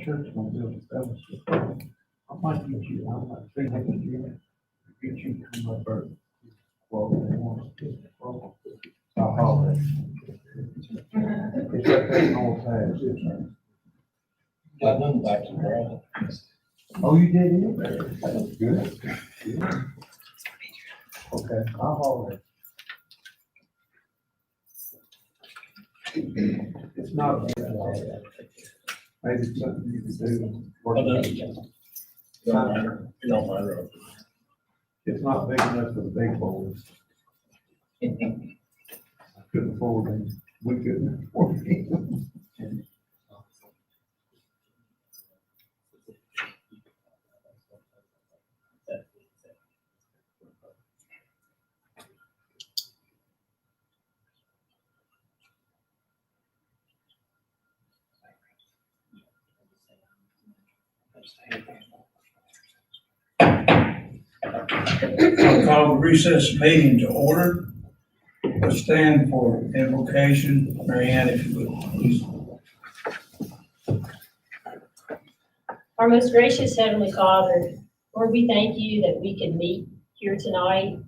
church gonna build a fellowship. I might get you, I might think I can get you to come up there. Well, they want to get the program. I'll haul it. It's that thing on time, isn't it? Got them back to ground. Oh, you did it? That's good. Yeah. Okay, I'll haul it. It's not bad. Maybe it's something you can do. Oh, no. You don't mind her. It's not big enough for the big boys. I couldn't afford them. We couldn't afford them. I'll call the recess meeting to order. We'll stand for invocation. Mary Ann, if you would, please. Our most gracious Heavenly Father, Lord, we thank you that we can meet here tonight.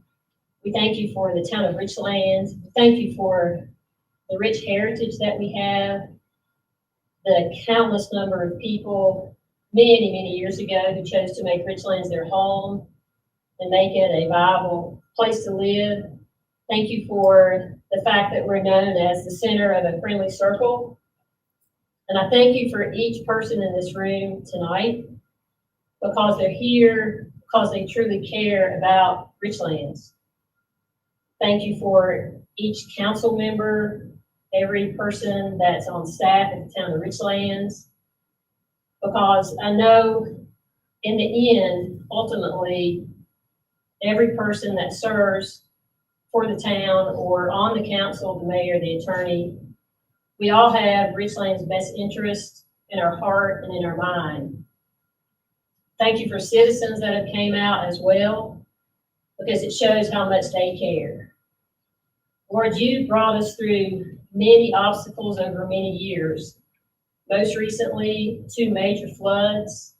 We thank you for the town of Richlands. We thank you for the rich heritage that we have, the countless number of people many, many years ago who chose to make Richlands their home and make it a viable place to live. Thank you for the fact that we're known as the center of a friendly circle. And I thank you for each person in this room tonight because they're here, because they truly care about Richlands. Thank you for each council member, every person that's on staff at the town of Richlands, because I know in the end, ultimately, every person that serves for the town or on the council, the mayor, the attorney, we all have Richlands' best interest in our heart and in our mind. Thank you for citizens that have came out as well, because it shows how much they care. Lord, you brought us through many obstacles over many years, most recently 2 major floods,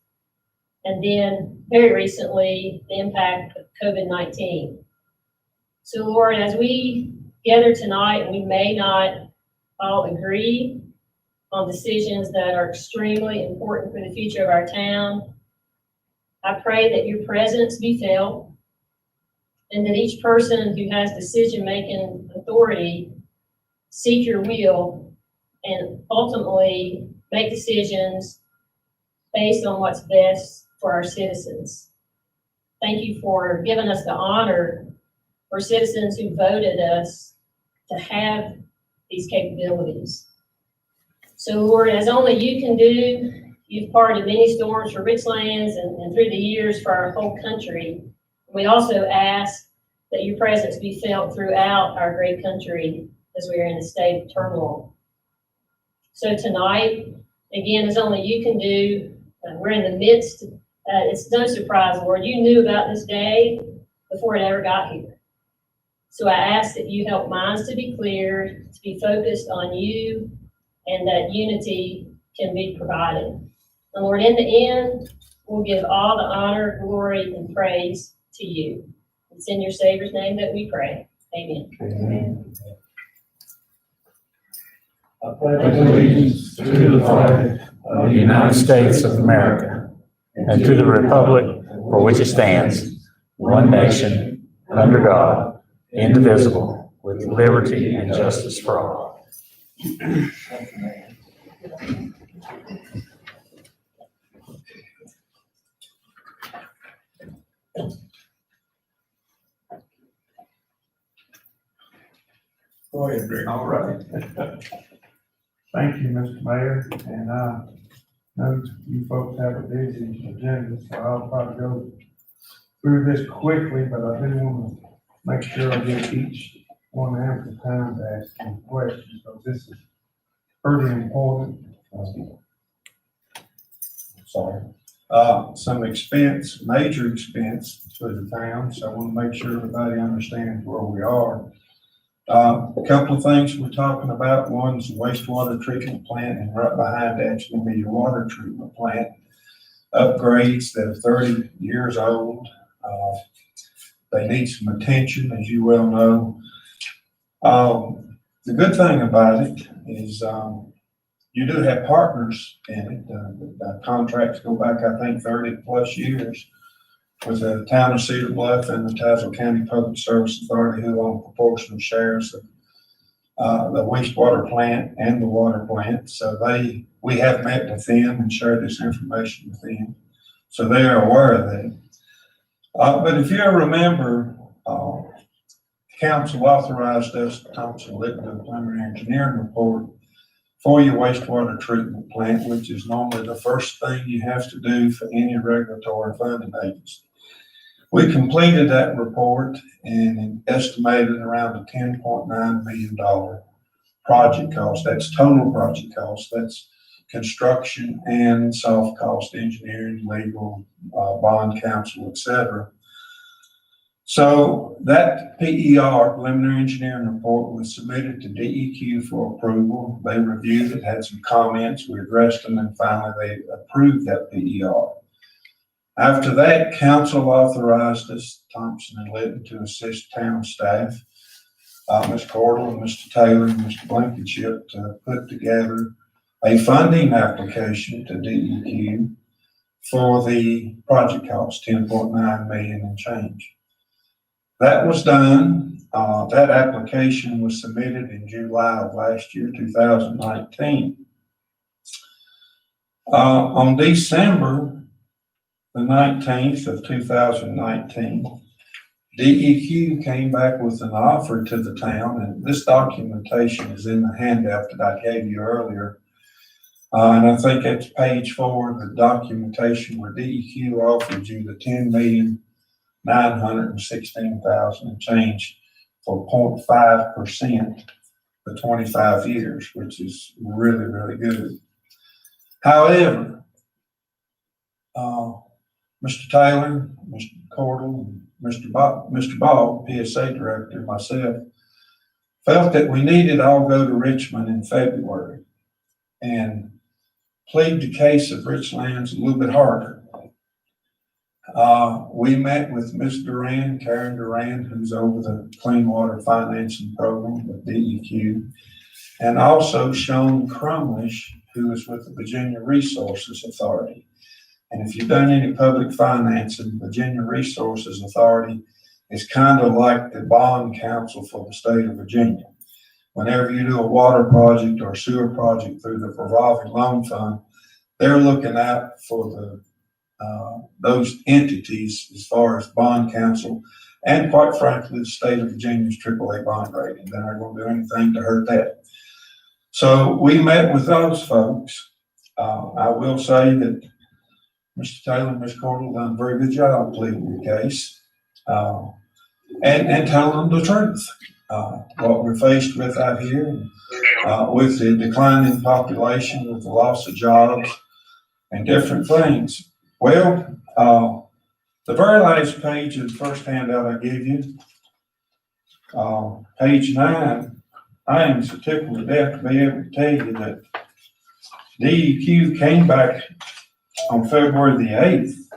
and then very recently the impact of COVID-19. So Lord, as we gather tonight, we may not all agree on decisions that are extremely important for the future of our town. I pray that your presence be felt and that each person who has decision-making authority seek your will and ultimately make decisions based on what's best for our citizens. Thank you for giving us the honor for citizens who voted us to have these capabilities. So Lord, as only you can do, you've parted many storms for Richlands and through the years for our whole country. We also ask that your presence be felt throughout our great country as we are in a state of turmoil. So tonight, again, as only you can do, we're in the midst, it's no surprise, Lord, you knew about this day before it ever got here. So I ask that you help minds to be clear, to be focused on you, and that unity can be provided. And Lord, in the end, we'll give all the honor, glory, and praise to you. It's in your Savior's name that we pray. Amen. Amen. I pledge allegiance to the flag of the United States of America and to the republic for which it stands, one nation, under God, indivisible, with liberty and justice for all. Go ahead, Rick. All right. Thank you, Mr. Mayor, and I know you folks have a busy agenda, so I'll probably go through this quickly, but I do want to make sure I give each one ample time to ask any questions, because this is pretty important. Sorry. Some expense, major expense for the town, so I want to make sure everybody understands where we are. A couple of things we're talking about. One's wastewater treatment plant, and right behind that's gonna be your water treatment plant. Upgrades that are 30 years old. They need some attention, as you well know. The good thing about it is, you do have partners in it. The contracts go back, I think, 30 plus years with the town of Cedar Bluff and the Tazewell County Public Service Authority, who own proportional shares of the wastewater plant and the water plant. So we have met with them and shared this information with them. So they are aware of that. But if you remember, council authorized us, Thompson Litton, to do a preliminary engineering report for your wastewater treatment plant, which is normally the first thing you have to do for any regulatory funding agency. We completed that report and estimated around a $10.9 million project cost. That's total project cost. That's construction and soft cost, engineering, legal, bond counsel, etc. So that PER, preliminary engineering report, was submitted to DEQ for approval. They reviewed it, had some comments, we addressed them, and finally they approved that PER. After that, council authorized us, Thompson and Litton, to assist town staff, Ms. Cordell and Mr. Taylor and Mr. Blankenship, to put together a funding application to DEQ for the project cost, $10.9 million and change. That was done. That application was submitted in July of last year, 2019. On December the 19th of 2019, DEQ came back with an offer to the town, and this documentation is in the handout that I gave you earlier. And I think it's page 4 of the documentation where DEQ offered you the $10,916,000 and change for 0.5% for 25 years, which is really, really good. However, Mr. Taylor, Mr. Cordell, and Mr. Ball, PSA director, and myself, felt that we needed to all go to Richmond in February and plead the case of Richlands a little bit harder. We met with Ms. Duran, Karen Duran, who's over the Clean Water Financing Program with DEQ, and also Sean Crumlish, who is with the Virginia Resources Authority. And if you've done any public financing, Virginia Resources Authority is kind of like the bond counsel for the state of Virginia. Whenever you do a water project or sewer project through the revolving loan fund, they're looking out for those entities as far as bond counsel, and quite frankly, the state of Virginia's AAA bond rating. They're not going to do anything to hurt that. So we met with those folks. I will say that Mr. Taylor and Ms. Cordell done a very good job pleading the case and telling them the truth. What we're faced with out here, with the declining population, with the loss of jobs and different things. Well, the very last page of the first handout I gave you, page 9, I am so tickled to death to be able to tell you that DEQ came back on February the 8th.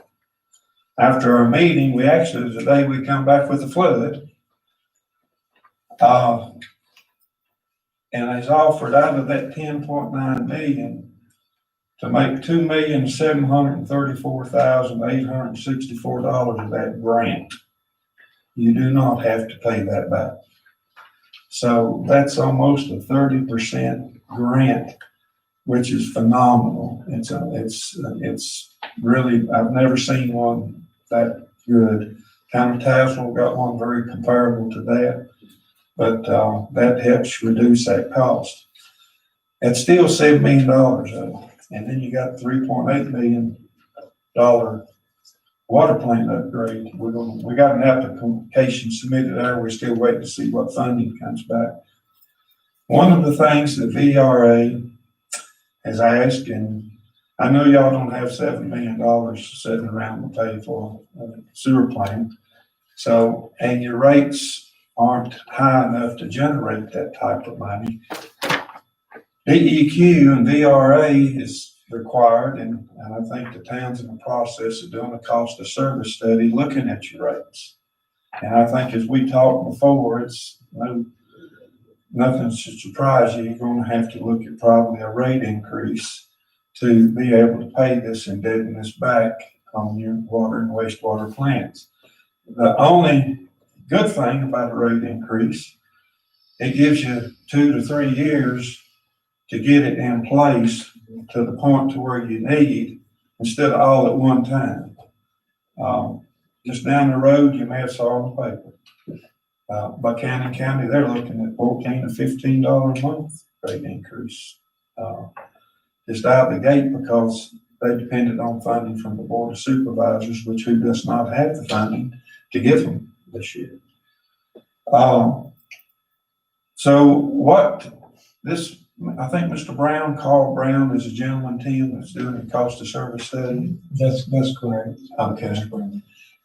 After our meeting, we actually, the day we come back with the flood, and has offered out of that 10.9 million to make $2,734,864 of that grant. You do not have to pay that back. So that's almost a 30% grant, which is phenomenal. It's really, I've never seen one that good. Town of Tazewell got one very comparable to that, but that helps reduce that cost. It's still $7 million though. And then you got $3.8 million water plant upgrade. We got an application submitted there. We're still waiting to see what funding comes back. One of the things that VRA has asked, and I know y'all don't have $7 million sitting around to pay for a sewer plant. So, and your rates aren't high enough to generate that type of money. DEQ and VRA is required, and I think the town's in the process of doing a cost of service study, looking at your rates. And I think as we talked before, it's nothing should surprise you. You're gonna have to look at probably a rate increase to be able to pay this indebtedness back on your water and wastewater plants. The only good thing about a rate increase, it gives you 2 to 3 years to get it in place to the point to where you need, instead of all at one time. Just down the road, you may have saw on the paper. Buchanan County, they're looking at $14 to $15 a month rate increase. Just out the gate, because they depended on funding from the Board of Supervisors, who does not have the funding to give them this year. So what this, I think Mr. Brown, Carl Brown, is a gentleman, Tim, that's doing a cost of service study. That's correct. Okay.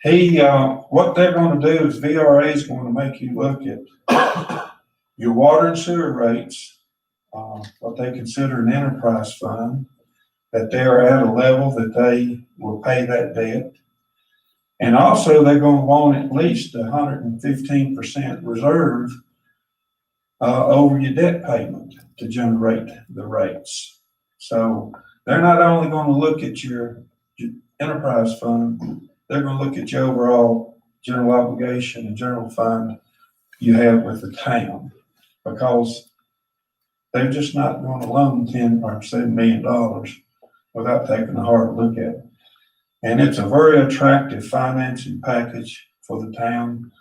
He, what they're gonna do is VRA is gonna make you look at your water and sewer rates, what they consider an enterprise fund, that they're at a level that they will pay that debt. And also they're gonna want at least 115% reserve over your debt payment to generate the rates. So they're not only gonna look at your enterprise fund, they're gonna look at your overall general obligation and general fund you have with the town, because they're just not gonna loan $10 or $7 million without taking a hard look at it. And it's a very attractive financing package for the town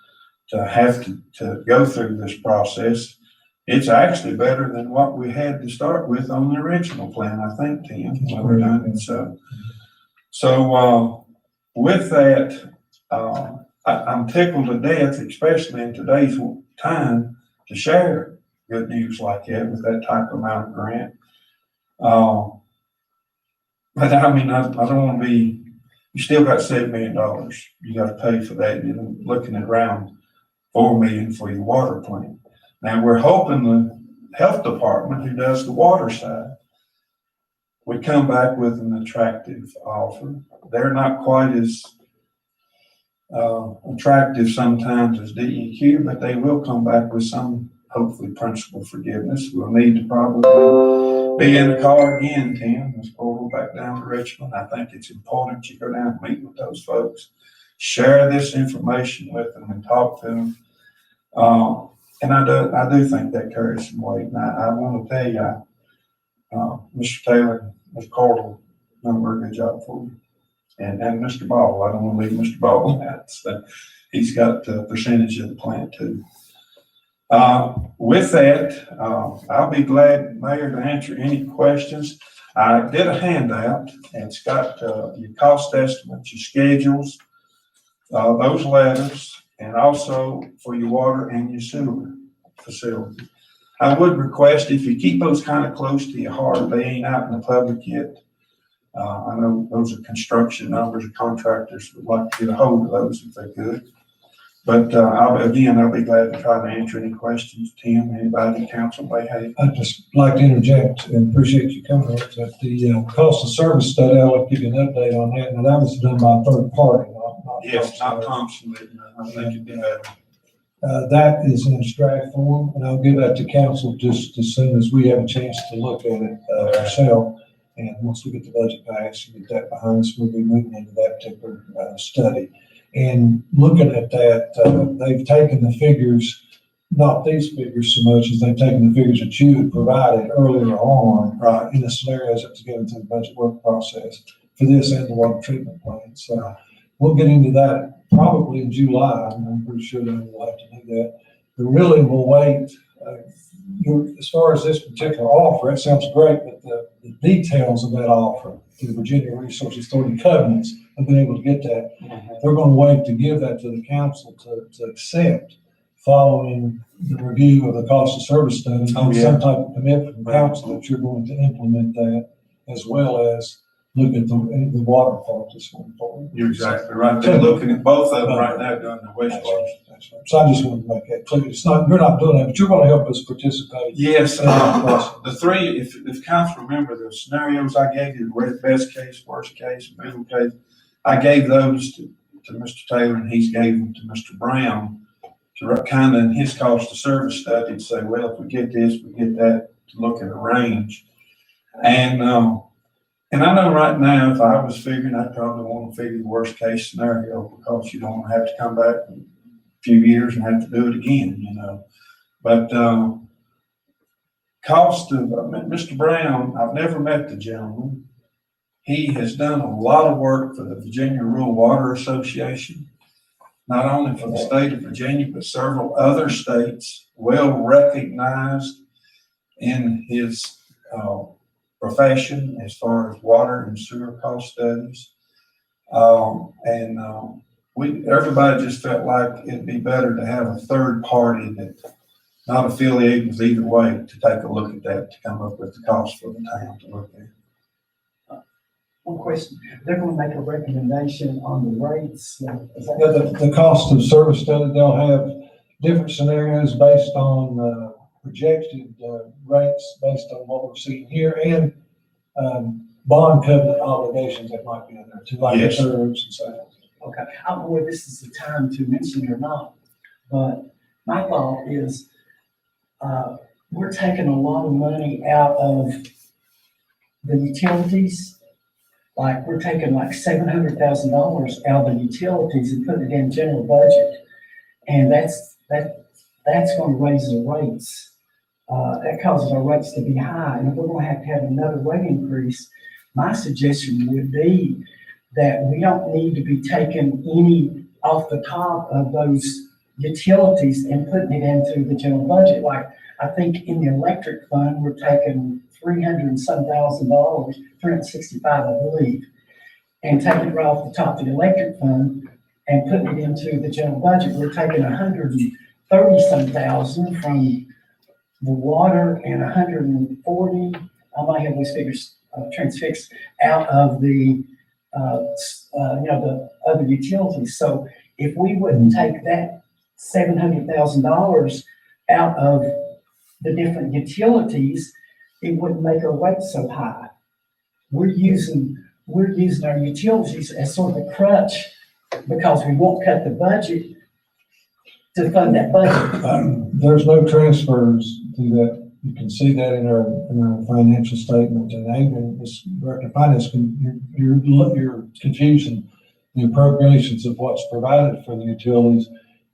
to have to go through this process. It's actually better than what we had to start with on the original plan, I think, Tim, when we're done. So with that, I'm tickled to death, especially in today's time, to share good news like that with that type of amount of grant. But I mean, I don't want to be, you still got $7 million. You got to pay for that. You're looking at around $4 million for your water plant. Now we're hoping the health department, who does the water side, would come back with an attractive offer. They're not quite as attractive sometimes as DEQ, but they will come back with some, hopefully, principal forgiveness. We'll need to probably be in the car again, Tim. Let's go back down to Richland. I think it's important you go down and meet with those folks, share this information with them, and talk to them. And I do think that carries some weight. And I want to tell you, Mr. Taylor, Ms. Cardle, done a very good job for you. And Mr. Ball, I don't want to leave Mr. Ball out. So he's got a percentage of the plant too. With that, I'll be glad, Mayor, to answer any questions. I did a handout, and it's got your cost estimates, your schedules, those letters, and also for your water and your sewer facility. I would request if you keep those kind of close to your heart, they ain't out in the public yet. I know those are construction numbers, contractors would like to get a hold of those if they could. But I'll be glad to try to answer any questions, Tim, anybody in council may have. I'd just like to interject and appreciate you coming. At the cost of service study, I would give you an update on that. Now that was done by a third party, Not Thompson. I think it'd be better. That is in draft form, and I'll give that to council just as soon as we have a chance to look at it ourselves. And once we get the budget passed and get that behind us, we'll be moving into that particular study. And looking at that, they've taken the figures, not these figures so much as they've taken the figures that you had provided earlier on in the scenarios that was given to the budget work process for this and the water treatment plant. So we'll get into that probably in July. I'm pretty sure that we'll have to do that. But really, we'll wait. As far as this particular offer, it sounds great, but the details of that offer to the Virginia Resources Authority covenants, I've been able to get that. They're going to wait to give that to the council to accept following the review of the cost of service study. Some type of commitment from council that you're going to implement that, as well as look at the water part that's going forward. You're exactly right. They're looking at both of them right now doing the wastewater. That's right. So I just wanted to make that clear. It's not, you're not doing that, but you're gonna help us participate. Yes, the three, if council remember the scenarios I gave you, the best case, worst case, middle case, I gave those to Mr. Taylor and he's gave them to Mr. Brown to kind of in his cost of service study to say, well, if we get this, we get that, to look at a range. And I know right now, if I was figuring, I'd probably want to figure the worst case scenario because you don't have to come back in a few years and have to do it again, you know. But cost of Mr. Brown, I've never met the gentleman. He has done a lot of work for the Virginia Rural Water Association, not only for the state of Virginia, but several other states, well recognized in his profession as far as water and sewer cost studies. Everybody just felt like it'd be better to have a third party that not affiliated with either way to take a look at that, to come up with the cost for the town to look at. One question, they're gonna make a recommendation on the rates. Is that- Yeah, the cost of service study, they'll have different scenarios based on projected rates based on what we're seeing here and bond covenant obligations that might be in there too, like Yes. reserves and so on. Okay, I don't know whether this is the time to mention it or not, but my thought is, we're taking a lot of money out of the utilities. Like, we're taking like $700,000 out of the utilities and putting it in general budget. And that's gonna raise the rates. That causes our rates to be high, and if we're gonna have another rate increase, my suggestion would be that we don't need to be taking any off the top of those utilities and putting it into the general budget. Like, I think in the electric fund, we're taking $300 and some thousand, 365, I believe, and taking it right off the top of the electric fund and putting it into the general budget. We're taking 130 some thousand from the water and 140, I might have those figures transfixed, out of the the other utilities. So if we wouldn't take that $700,000 out of the different utilities, it wouldn't make our rates so high. We're using our utilities as sort of a crutch because we won't cut the budget to fund that budget. There's no transfers to that. You can see that in our financial statement. And Adrian, this Director of Finance, you're confusing the appropriations of what's provided for the utilities.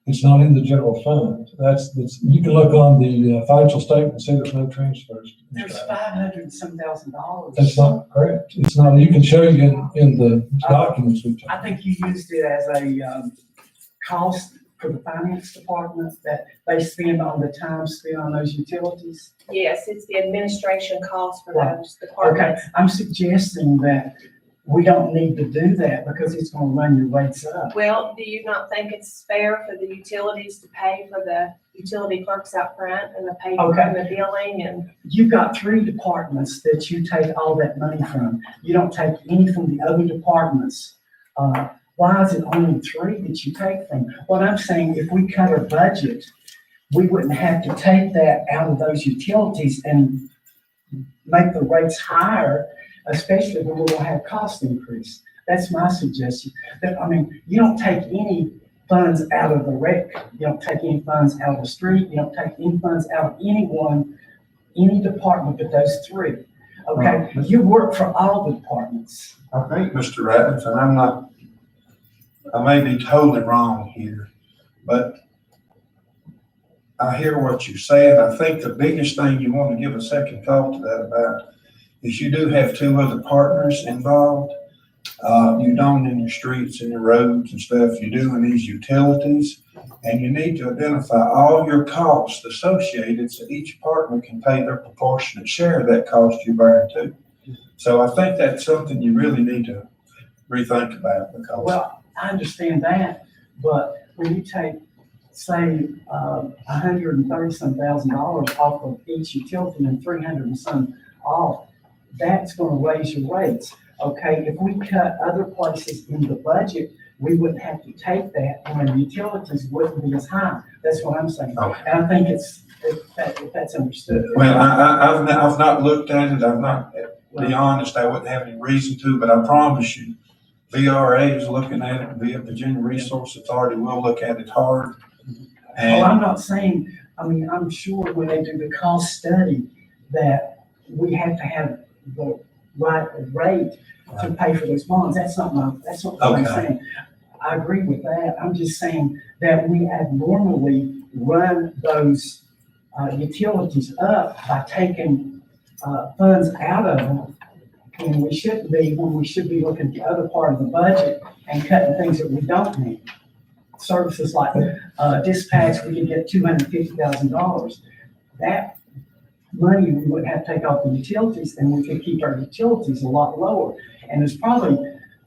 It's not in the general fund. That's you can look on the financial statement and see there's no transfers. There's $500 and some thousand. That's not correct. It's not. You can show you in the documents we took. I think you used it as a cost for the finance department that they spend on the time spent on those utilities. Yes, it's the administration cost for Right. those Okay, departments. I'm suggesting that we don't need to do that because it's gonna run your rates up. Well, do you not think it's fair for the utilities to pay for the utility clerks out front and the paper Okay. and the billing and? You've got 3 departments that you take all that money from. You don't take any from the other departments. Why is it only 3 that you take from? What I'm saying, if we cut our budget, we wouldn't have to take that out of those utilities and make the rates higher, especially when we're gonna have cost increase. That's my suggestion. You don't take any funds out of the rec, you don't take any funds out of the street, you don't take any funds out of any department but those 3. Okay, you work for all the departments. I think, Mr. Ratliff, and I may be totally wrong here, but I hear what you're saying. I think the biggest thing you want to give a second thought to that about is you do have 2 other partners involved. You don't in your streets and your roads and stuff, you do in these utilities, and you need to identify all your costs associated so each partner can pay their proportionate share of that cost you're bearing too. So I think that's something you really need to rethink about because. Well, I understand that, but when you take, say, 130 some thousand dollars off of each utility and 300 and some off, that's gonna raise your rates. Okay, if we cut other places in the budget, we wouldn't have to take that, and the utilities wouldn't be as high. That's what I'm saying. Okay. And I think if that's understood. Well, I've not looked at it, I've not, to be honest, I wouldn't have any reason to, but I promise you, VRA is looking at it, via Virginia Resource Authority will look at it hard. Well, And I'm not saying, I mean, I'm sure when they do the cost study that we have to have the right rate to pay for those bonds. That's not what I'm Okay. saying. I agree with that. I'm just saying that we abnormally run those utilities up by taking funds out of them when we shouldn't be, when we should be looking at the other part of the budget and cutting things that we don't need. Services like dispatch, we could get $250,000. That money we would have to take off the utilities, and we could keep our utilities a lot lower. And there's probably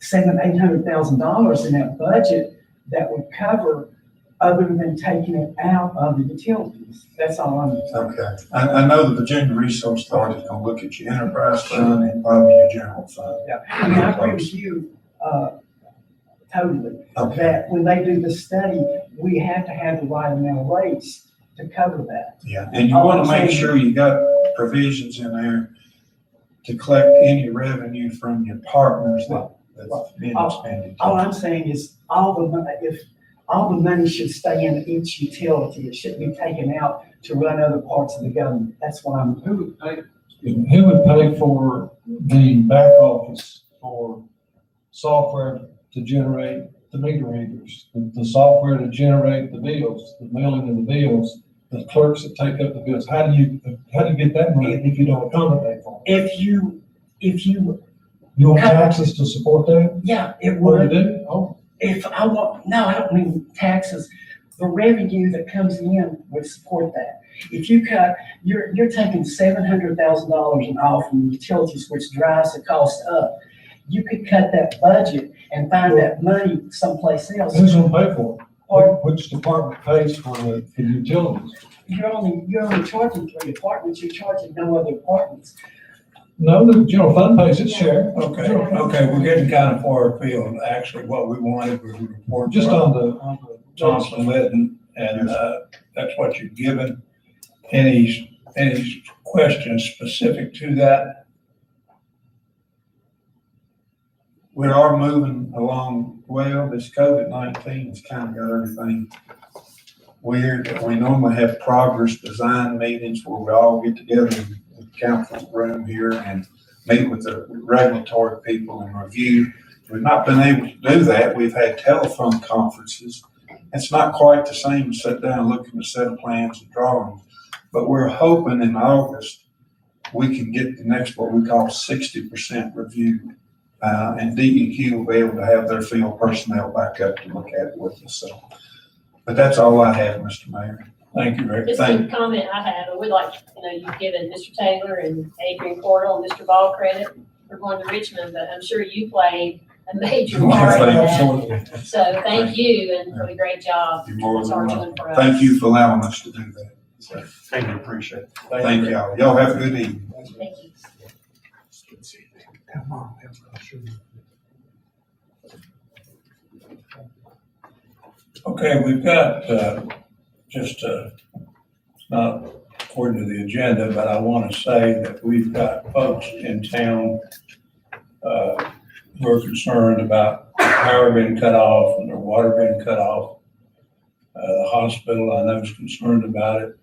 $700,000-800,000 in that budget that would cover other than taking it out of the utilities. That's all I'm saying. okay, I know the Virginia Resource Authority is gonna look at your enterprise fund and probably your general fund. Yeah, I mean, I agree with you, totally, Okay, that when they do the study, we have to have the right amount of rates to cover that. yeah, and you wanna make sure you got provisions in there to collect any revenue from your partners that's been expended. All I'm saying is, all the money should stay in each utility. It shouldn't be taken out to run other parts of the government. That's what I'm. Who would pay for the back office for software to generate the meter readers, the software to generate the bills, the mailing of the bills, the clerks that take up the bills? How do you get that money if you don't accommodate for it? If you, You want taxes to support that? yeah, it What would. do you do? Oh, If I want, no, I don't mean taxes. The revenue that comes in would support that. If you cut, you're taking $700,000 off from utilities, which drives the cost up. You could cut that budget and find that money someplace else. who's gonna pay for it? Or Which department pays for the utilities? you're only charging 3 departments, you're charging no other departments. No, the general fund pays its share. Okay, we're getting kind of far afield. Actually, what we wanted was a report. Just from on the. Thompson Litton, and that's what you've given. Any questions specific to that? We are moving along well. This COVID-19 has kind of got everything weird. We normally have progress design meetings where we all get together in the council room here and meet with the regulatory people and review. We've not been able to do that. We've had telephone conferences. It's not quite the same as sit down and look at a set of plans and drawings, but we're hoping in August we can get the next, what we call 60% review. And DEQ will be able to have their field personnel back up to look at it with us. So, but that's all I have, Mr. Mayor. Thank you, Rick. Just a comment I have, and we'd like, you've given Mr. Taylor and Adrian Cordell and Mr. Ball credit for going to Richmond, but I'm sure you played a major part in that. Absolutely. So thank you and for the great job. You're more It's than hard welcome. doing for us. Thank you for allowing us to do that. So, thank you, appreciate it. Thank y'all. Y'all have a good evening. Thank you. Okay, we've got, it's not according to the agenda, but I want to say that we've got folks in town who are concerned about their power being cut off and their water being cut off. The hospital, I know, is concerned about it.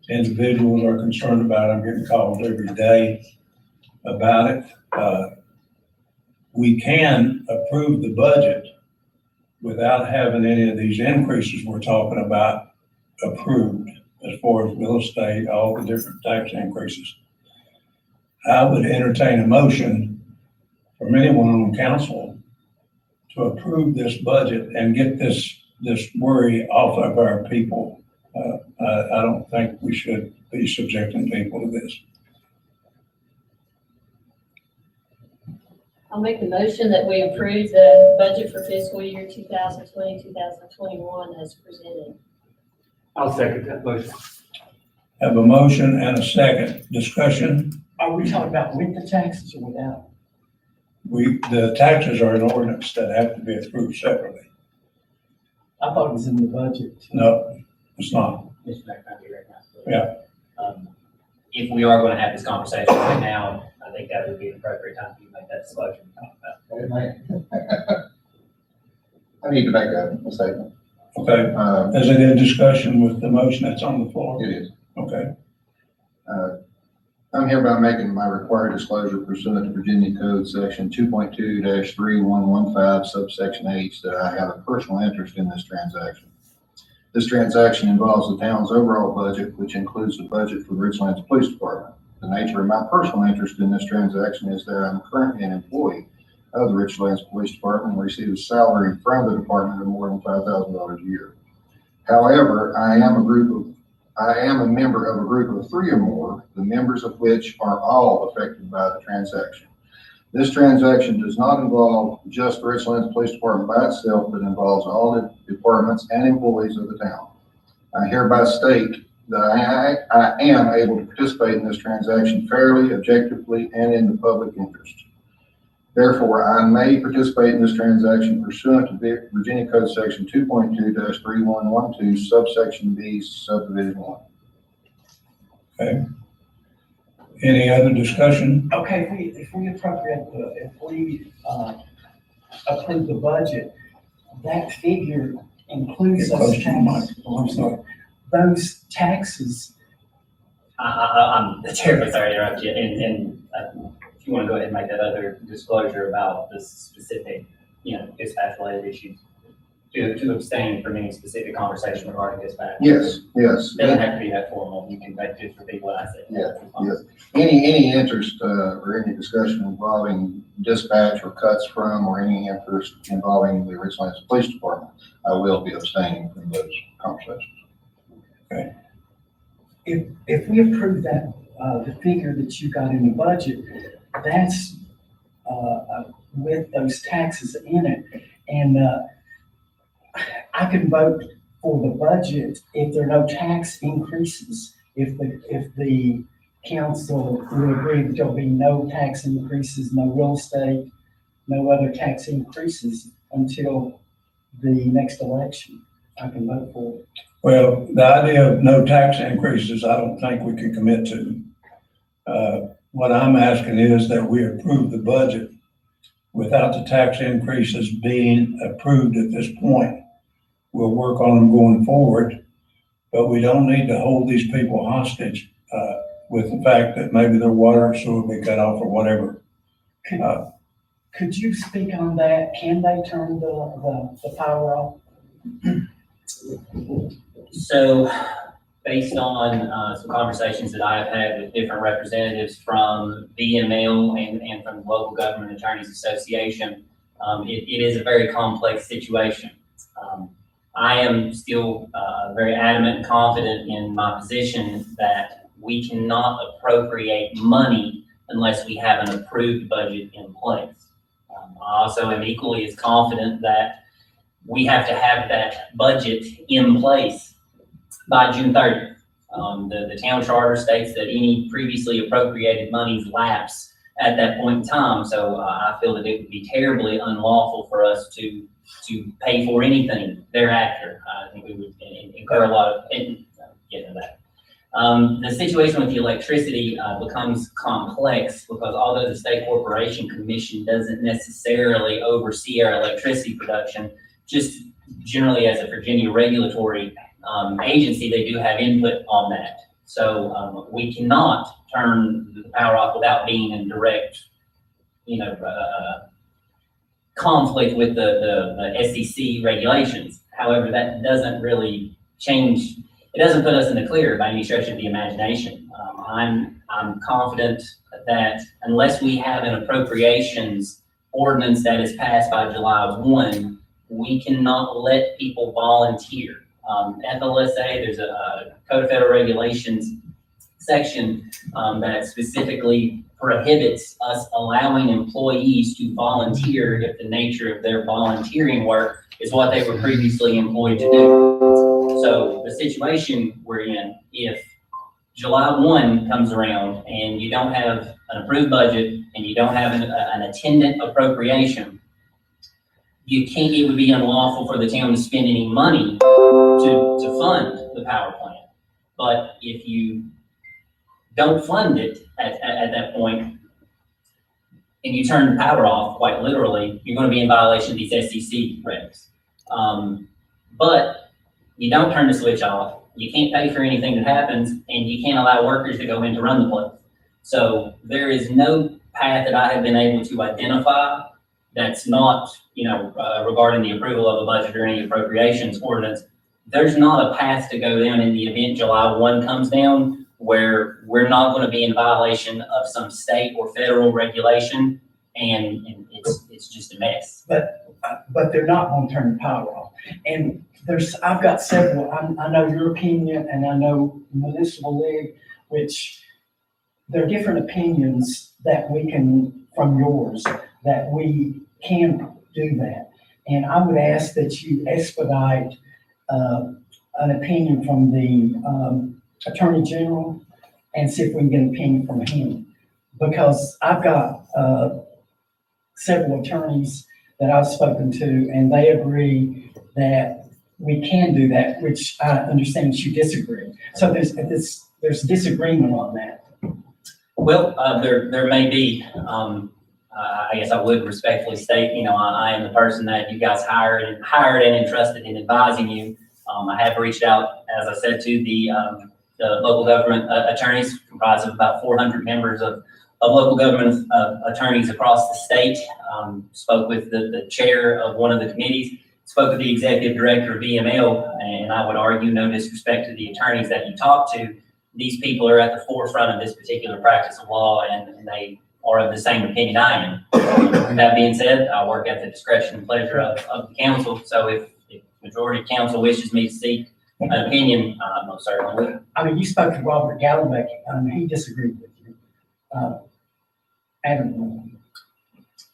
Individuals are concerned about it. I'm getting calls every day about it. We can approve the budget without having any of these increases we're talking about approved, as far as real estate, all the different tax increases. I would entertain a motion from anyone on council to approve this budget and get this worry off of our people. I don't think we should be subjecting people to this. I'll make the motion that we approve the budget for fiscal year 2020, 2021 as presented. I'll second that motion. Have a motion and a second. Discussion? Are we talking about with the taxes or without? The taxes are an ordinance that have to be approved separately. I thought it was in the budget. No, it's not. Mr. Mayor, can I be recognized? Yeah. If we are gonna have this conversation right now, I think that would be an appropriate time for you to make that disclosure. I need to make a statement. Okay, is it in discussion with the motion that's on the floor? It is. Okay, I'm hereby making my required disclosure pursuant to Virginia Code Section 2.2-3115 subsection H that I have a personal interest in this transaction. This transaction involves the town's overall budget, which includes the budget for the Richlands Police Department. The nature of my personal interest in this transaction is that I'm currently an employee of the Richlands Police Department and receive a salary from the department of more than $5,000 a year. However, I am a member of a group of 3 or more, the members of which are all affected by the transaction. This transaction does not involve just the Richlands Police Department by itself, but involves all the departments and employees of the town. I hereby state that I am able to participate in this transaction fairly, objectively, and in the public interest. Therefore, I may participate in this transaction pursuant to Virginia Code Section 2.2-3112 subsection B subdivision 1. okay. Any other discussion? Okay, if we approve the budget, that figure includes Get close those to the mic. taxes. Oh, I'm sorry. Those taxes, I'm terribly sorry to interrupt you, and if you want to go ahead and make that other disclosure about the specific, dispatch related issues, to abstain from any specific conversation regarding dispatch. Yes. Doesn't have to be that formal, you can just repeat what I said. Yeah, yes. Any interest, or any discussion involving dispatch or cuts from, or any interest involving the Richlands Police Department, I will be abstaining from those conversations. if we approve that, the figure that you got in the budget, that's, with those taxes in it. And, I can vote for the budget if there are no tax increases. If the council will agree that there'll be no tax increases, no real estate, no other tax increases until the next election, I can vote for it. Well, the idea of no tax increases, I don't think we can commit to. What I'm asking is that we approve the budget without the tax increases being approved at this point. We'll work on them going forward, but we don't need to hold these people hostage with the fact that maybe their water or sewer will be cut off or whatever. Could you speak on that? Can they turn the power off? So, based on some conversations that I've had with different representatives from VML and from the Local Government Attorneys Association, it is a very complex situation. I am still very adamant and confident in my position that we cannot appropriate money unless we have an approved budget in place. I also am equally as confident that we have to have that budget in place by June 30th. The town charter states that any previously appropriated monies lapse at that point in time. So I feel that it would be terribly unlawful for us to pay for anything thereafter. I think we would incur a lot of, get into that. The situation with the electricity becomes complex because although the State Corporation Commission doesn't necessarily oversee our electricity production, just generally as a Virginia regulatory agency, they do have input on that. So we cannot turn the power off without being in direct, conflict with the SEC regulations. However, that doesn't really change. It doesn't put us in the clear by any stretch of the imagination. I'm confident that unless we have an appropriations ordinance that is passed by July 1, we cannot let people volunteer. FLSA, there's a Code of Federal Regulations section that specifically prohibits us allowing employees to volunteer if the nature of their volunteering work is what they were previously employed to do. So the situation we're in, if July 1 comes around and you don't have an approved budget and you don't have an attendant appropriation, you can't, it would be unlawful for the town to spend any money to fund the power plant. But if you don't fund it at that point, and you turn the power off, quite literally, you're going to be in violation of these SEC regs. But you don't turn the switch off, you can't pay for anything that happens, and you can't allow workers to go in to run the place. So there is no path that I have been able to identify that's not, regarding the approval of a budget or any appropriations ordinance. There's not a path to go down in the event July 1 comes down where we're not going to be in violation of some state or federal regulation, and it's just a mess. But they're not gonna turn the power off. And I've got several, I know your opinion, and I know Municipal League, which there are different opinions that we can, from yours, that we can do that. And I would ask that you expedite an opinion from the Attorney General and see if we can get an opinion from him. Because I've got several attorneys that I've spoken to, and they agree that we can do that, which I understand you disagree. So there's disagreement on that. Well, there may be. I guess I would respectfully state, I am the person that you guys hired and entrusted in advising you. I have reached out, as I said, to the local government attorneys, comprised of about 400 members of local government attorneys across the state. Spoke with the chair of one of the committees, spoke with the executive director of VML, and I would argue, no disrespect to the attorneys that you talk to, these people are at the forefront of this particular practice of law, and they are of the same opinion I am. That being said, I work at the discretion and pleasure of the council, so if majority council wishes me to seek an opinion, I most certainly will. I mean, you spoke to Robert Galloway, he disagreed with you. Adam.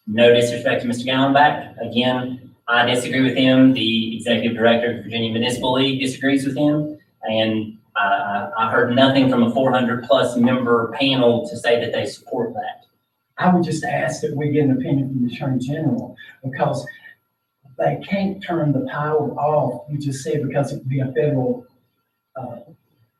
No disrespect to Mr. Gallenback. Again, I disagree with him. The executive director of the Virginia Municipal League disagrees with him. And I heard nothing from a 400+ member panel to say that they support that. I would just ask that we get an opinion from the Attorney General, because they can't turn the power off, you just said, because it would be a federal.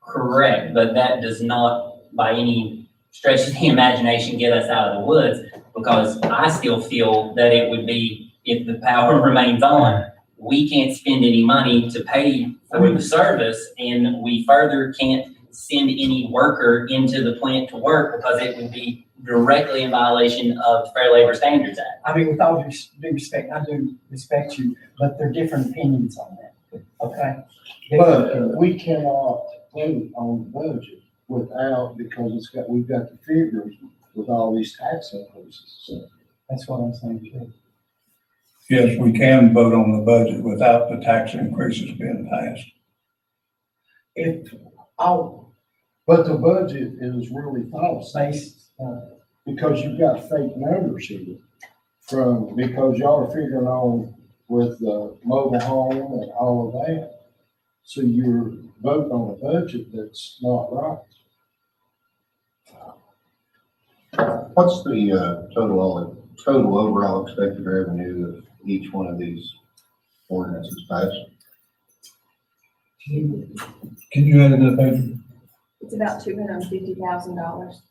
Correct, but that does not, by any stretch of the imagination, get us out of the woods, because I still feel that it would be, if the power remains on, we can't spend any money to pay for the service, and we further can't send any worker into the plant to work because it would be directly in violation of the Fair Labor Standards Act. I mean, with all due respect, I do respect you, but there are different opinions on that, okay? But we cannot vote on the budget without, because we've got the figures with all these tax increases, so. That's what I'm saying too. Yes, we can vote on the budget without the tax increases being passed. But the budget is really false, Based, because you've got fake numbers here because y'all are figuring on with the mobile home and all of that. So you're voting on a budget that's not right. What's the total overall expected revenue of each one of these ordinances passed? Can you add it up, Adrian? It's about $250,000.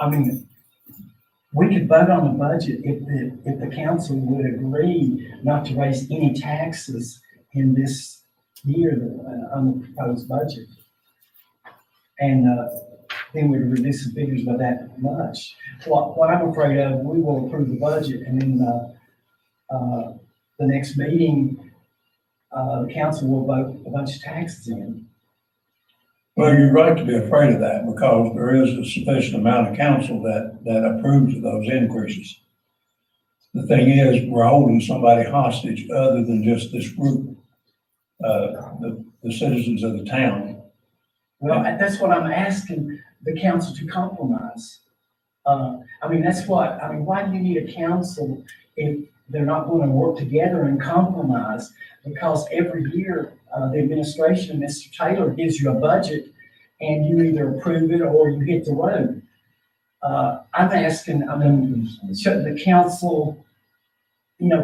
I mean, we could vote on the budget if the council would agree not to raise any taxes in this year on the proposed budget. And then we'd reduce the figures by that much. What I'm afraid of, we will approve the budget, and then the next meeting, the council will vote a bunch of taxes in. Well, you're right to be afraid of that, because there is a sufficient amount of council that approves of those increases. The thing is, we're holding somebody hostage other than just this group, the citizens of the town. Well, that's what I'm asking the council to compromise. Why do you need a council if they're not going to work together and compromise? Because every year, the administration, Mr. Taylor, gives you a budget, and you either approve it or you hit the road. I'm asking, I mean, should the council,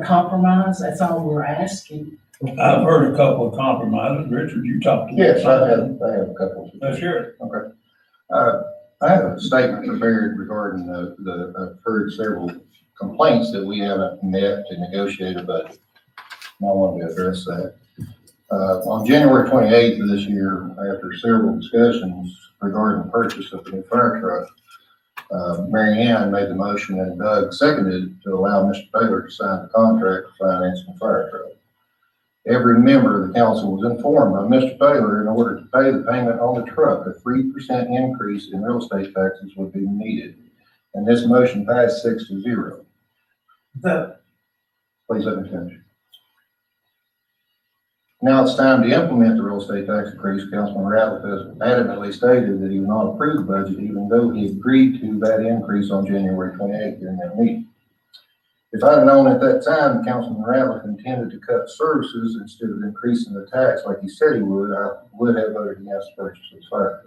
compromise? That's all we're asking. I've heard a couple of compromises. Richard, you talked to. Yes, I have a couple. Let's hear it. Okay. I have a statement prepared regarding I've heard several complaints that we haven't met to negotiate a budget. And I want to address that. On January 28th of this year, after several discussions regarding the purchase of the new fire truck, Mary Ann made the motion and Doug seconded to allow Mr. Taylor to sign the contract for financing the fire truck. Every member of the council was informed by Mr. Taylor in order to pay the payment on the truck, a 3% increase in real estate taxes would be needed. And this motion passed 6-0. Please let me finish. Now it's time to implement the real estate tax increase. Councilman Ratliff has adamantly stated that he would not approve the budget, even though he agreed to that increase on January 28th during that meeting. If I'd have known at that time Councilman Ratliff intended to cut services instead of increasing the tax like he said he would, I would have voted against the purchase of the fire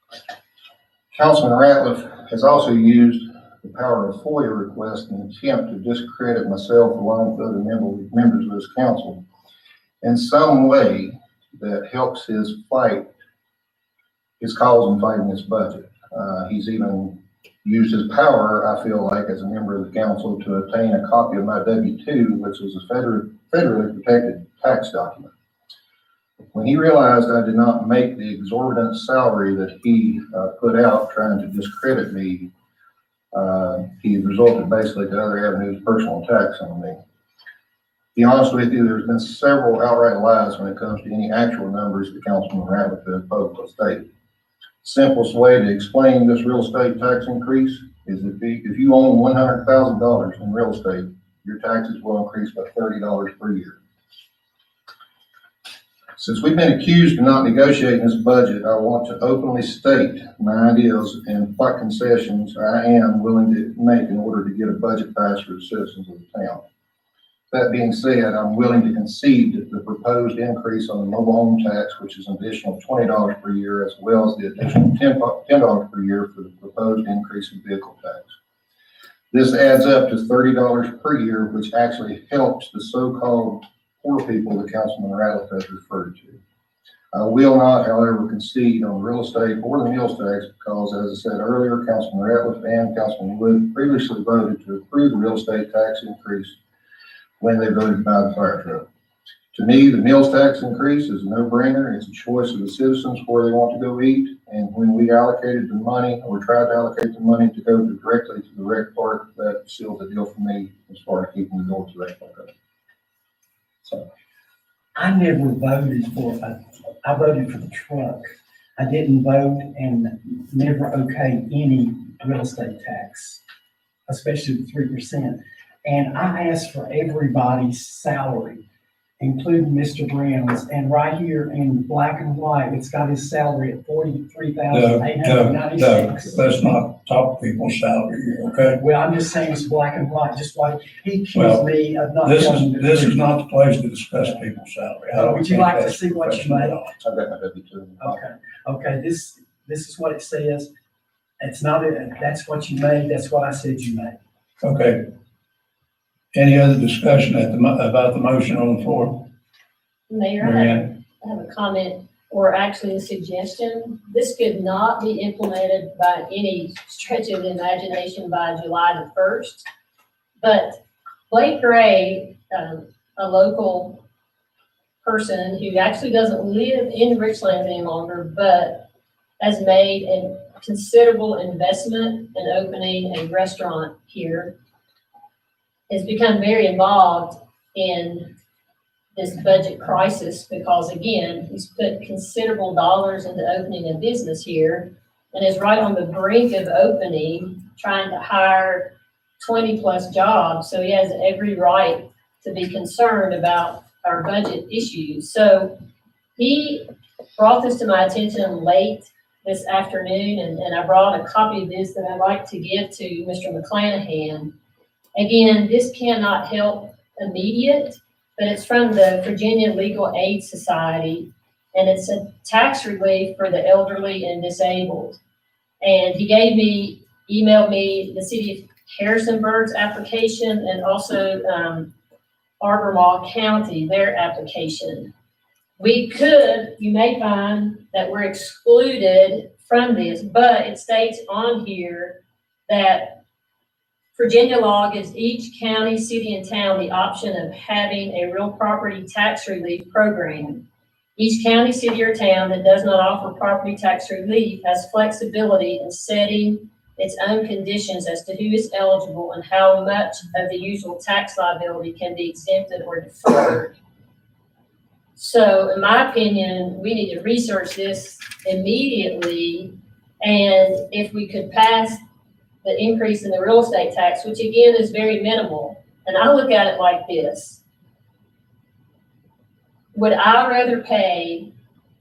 truck. Councilman Ratliff has also used the power of FOIA request in an attempt to discredit myself along with other members of this council in some way that helps his cause in fighting this budget. He's even used his power, I feel like, as a member of the council to obtain a copy of my W-2, which was a federally protected tax document. When he realized I did not make the exorbitant salary that he put out trying to discredit me, he resorted basically to other avenues of personal attacks on me. To be honest with you, there's been several outright lies when it comes to any actual numbers that Councilman Ratliff has publicly stated. Simplest way to explain this real estate tax increase is if you own $100,000 in real estate, your taxes will increase by $30 per year. Since we've been accused of not negotiating this budget, I want to openly state my ideas and what concessions I am willing to make in order to get a budget passed for the citizens of the town. That being said, I'm willing to concede that the proposed increase on the mobile home tax, which is an additional $20 per year, as well as the additional $10 per year for the proposed increase in vehicle tax. This adds up to $30 per year, which actually helps the so-called poor people that Councilman Ratliff has referred to. I will not, however, concede on real estate or the meals tax because, as I said earlier, Councilman Ratliff and Councilman Wood previously voted to approve the real estate tax increase when they voted to buy the fire truck. To me, the meals tax increase is a no-brainer. It's a choice of the citizens where they want to go eat. And when we allocated the money, or tried to allocate the money to go directly to the rec park, that sealed the deal for me as far as keeping the door to the rec park. So I never voted I voted for the truck. I didn't vote and never okayed any real estate tax, especially the 3%. And I asked for everybody's salary, including Mr. Brown's, and right here in black and white, it's got his salary at $43,896. Let's not talk people's salary here, okay? Well, I'm just saying it's black and white, just like he Well, accused me of not This telling the is truth. not the place to discuss people's salary. I don't Would you think like to that's see what you made? professional. I've got my W-2. Okay, this is what it says. It's not, that's what you made, that's what I said you made. Okay. Any other discussion about the motion on the floor? Mayor, Mary Ann? I have a comment, or actually a suggestion. This could not be implemented by any stretch of the imagination by July the 1st. But Blake Gray, a local person who actually doesn't live in Richlands any longer, but has made a considerable investment in opening a restaurant here, has become very involved in this budget crisis because, again, he's put considerable dollars into opening a business here and is right on the brink of opening, trying to hire 20+ jobs. So he has every right to be concerned about our budget issues. So he brought this to my attention late this afternoon, and I brought a copy of this that I'd like to give to Mr. McClanahan. Again, this cannot help immediate, but it's from the Virginia Legal Aid Society. and it's a tax relief for the elderly and disabled. And he emailed me the city of Harrisonburg's application and also Albemarle County, their application. You may find that we're excluded from this, but it states on here that Virginia law gives each county, city, and town the option of having a real property tax relief program. Each county, city, or town that does not offer property tax relief has flexibility in setting its own conditions as to who is eligible and how much of the usual tax liability can be exempted or deferred. So in my opinion, we need to research this immediately. And if we could pass the increase in the real estate tax, which again is very minimal, and I look at it like this. Would I rather pay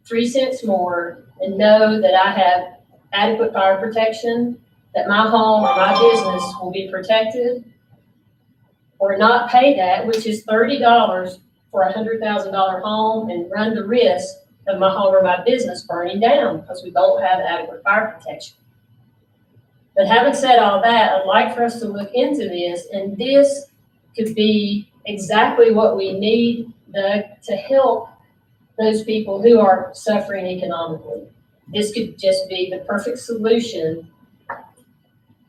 3 cents more and know that I have adequate fire protection, that my home or my business will be protected, or not pay that, which is $30 for a $100,000 home, and run the risk of my home or my business burning down because we don't have adequate fire protection? But having said all that, I'd like for us to look into this, and this could be exactly what we need, Doug, to help those people who are suffering economically. This could just be the perfect solution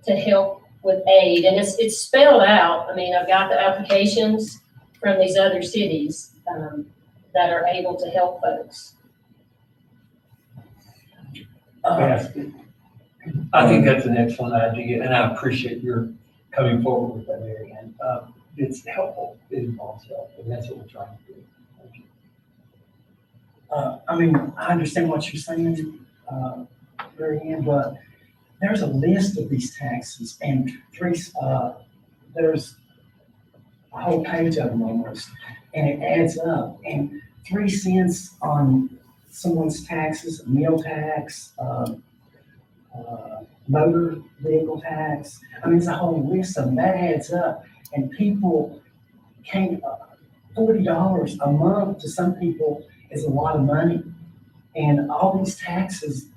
to help with aid. And it's spelled out. I mean, I've got the applications from these other cities that are able to help folks. I think that's an excellent idea, and I appreciate your coming forward with that, Mary Ann. It's helpful, it involves help, and that's what we're trying to do. Thank you. I mean, I understand what you're saying, Mary Ann, but there's a list of these taxes, and there's a whole page of them almost, and it adds up. And 3 cents on someone's taxes, meal tax, motor vehicle tax. I mean, it's a whole list of them. That adds up, and people can't. $40 a month to some people is a lot of money, and all these taxes,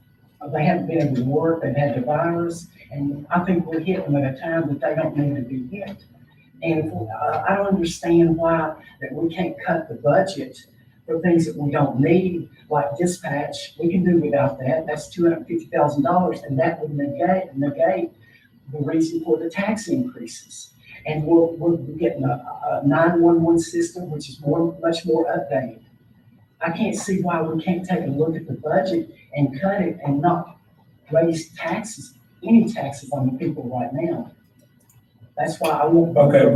they haven't been able to work. They've had the virus, and I think we're hitting them at a time that they don't need to be hit. And I don't understand why that we can't cut the budget for things that we don't need, like dispatch. We can do without that. That's $250,000, and that would negate the reason for the tax increases. And we're getting a 911 system, which is much more updated. I can't see why we can't take a look at the budget and cut it and not raise taxes, any taxes on the people right now. That's why I won't. Okay,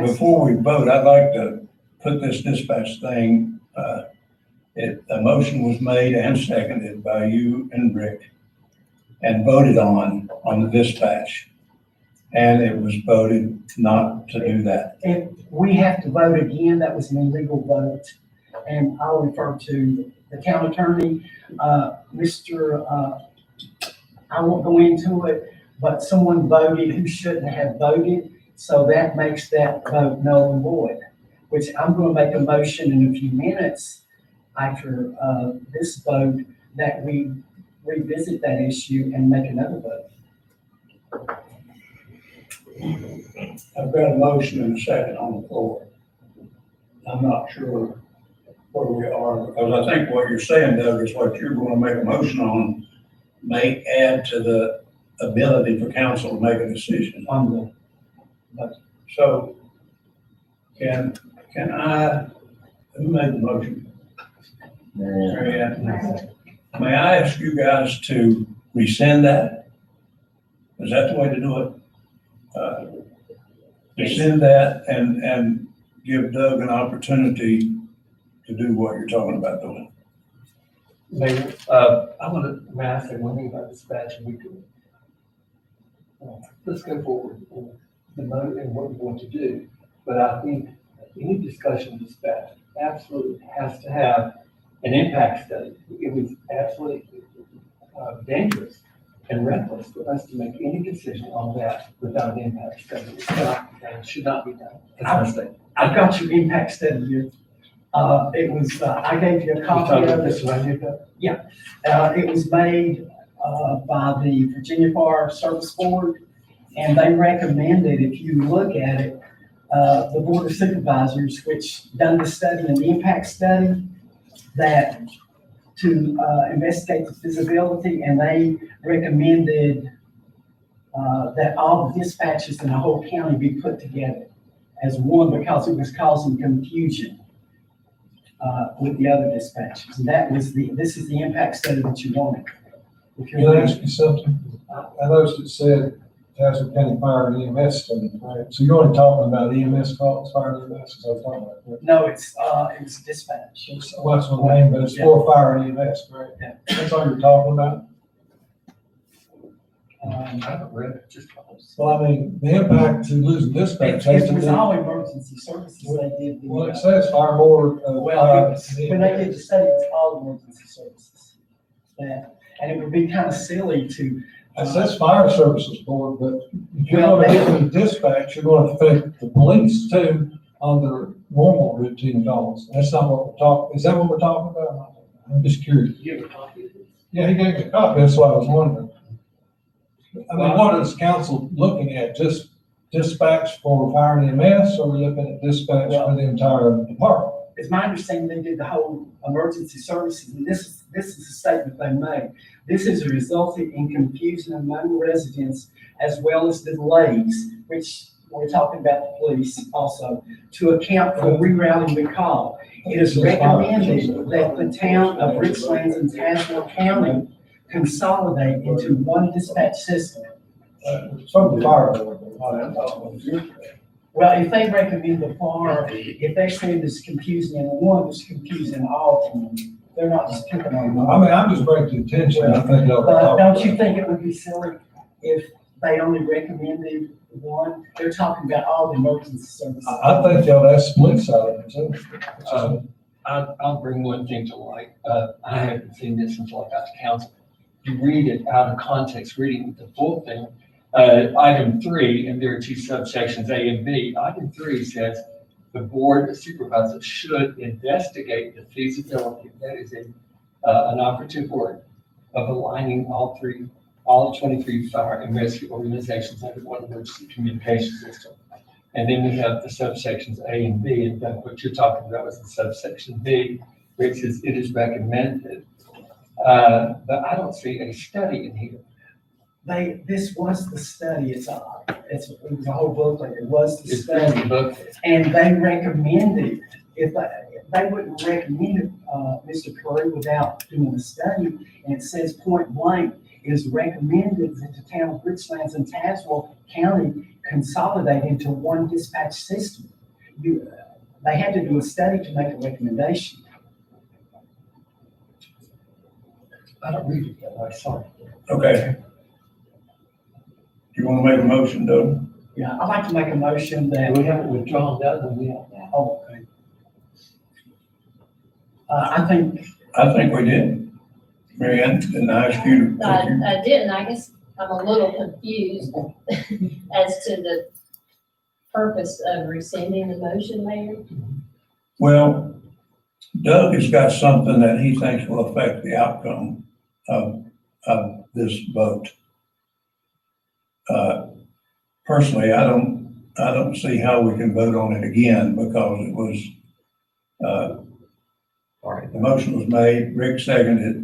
before we vote, I'd like to put this dispatch thing, a motion was made and seconded by you and Rick and voted on the dispatch. And it was voted not to do that. If we have to vote again, that was an illegal vote. And I'll refer to the town attorney, I won't go into it, but someone voted who shouldn't have voted. So that makes that vote null and void, which I'm going to make a motion in a few minutes after this vote that we revisit that issue and make another vote. I've got a motion and a second on the floor. I'm not sure where we are, because I think what you're saying, Doug, is what you're going to make a motion on may add to the ability for council to make a decision on the budget. So can I, who made the motion? Mary Ann. May I ask you guys to rescind that? Is that the way to do it? Rescind that and give Doug an opportunity to do what you're talking about doing. Mayor, I want to ask one thing about dispatch, and we could, let's go forward with the vote and what we want to do. But I think any discussion of dispatch absolutely has to have an impact study. It was absolutely dangerous and reckless for us to make any decision on that without an impact study. It should not be done. That's my statement. I've got your impact study here. It was, I gave you a copy of it. It was made, by the Virginia Fire Service Board, and they recommended, if you look at it, the Board of Supervisors, which done the study and the impact study, that to, investigate the feasibility, and they recommended, that all the dispatches in the whole county be put together as one, because it was causing confusion with the other dispatches. And that was this is the impact study that you wanted. If Can you're I ask you something? I noticed it said Tazewell County Fire and EMS study, right? So you're only talking about EMS calls, fire and EMS, is what I'm talking about, correct? No, it's dispatch. Well, that's what I mean, but it's for fire and EMS, correct? Yeah. That's all you're talking about? Um, I haven't read it, just. Well, I mean, the impact to losing dispatch has It to was be, all emergency services they did. well, it says fire board. Well, it was, when they did the study, it's all emergency services. And it would be kind of silly to. It says fire services board, but if you're Well, gonna get to the dispatch, you're gonna affect the police too on their normal routine calls. That's not what we're talking, is that what we're talking about? I'm just curious. You have a copy of this? Yeah, he gave me a copy, that's why I was wondering. I mean, what is council looking at? Just dispatch for fire and EMS, or are we looking at dispatch for the entire department? It's my understanding they did the whole emergency services, and this is a statement they made. This has resulted in confusion among residents as well as the delays, which we're talking about the police also, to account for rerouting the call. It is recommended that the town of Richlands and Tazewell County consolidate into one dispatch system. From the fire board. Well, if they recommend the FAR, if they're saying there's confusing in one, there's confusing in all of them. They're not just picking on I one. mean, I'm just bringing to attention, I think y'all. But don't you think it would be silly if they only recommended one? They're talking about all the emergency services. I think y'all have split side of it too. I'll bring one thing to light. I haven't seen this since I got to council. You read it out of context, reading the full thing. Item 3, and there are 2 subsections, A and B. Item 3 says the board of supervisors should investigate the feasibility. That is an operative word of aligning all 23 fire and rescue organizations under one emergency communication system. And then we have the subsections A and B, and then what you're talking about is the subsection B, which is it is recommended. But I don't see a study in here. This was the study. It was a whole booklet. It was the It's study. in the book. And they recommended, if they wouldn't recommend it, Mr. Curry, without doing the study, and it says point blank, it is recommended that the town of Richlands and Tazewell County consolidate into one dispatch system. They had to do a study to make a recommendation. I don't read it that way, sorry. Okay. Do you want to make a motion, Doug? Yeah, I'd like to make a motion that. We haven't withdrawn that one yet. Oh, okay. I think we did. Mary Ann, didn't I ask you to? I didn't, I guess I'm a little confused as to the purpose of rescinding the motion, Mayor. Well, Doug has got something that he thinks will affect the outcome of this vote. Personally, I don't see how we can vote on it again because it was, the motion was made, Rick seconded.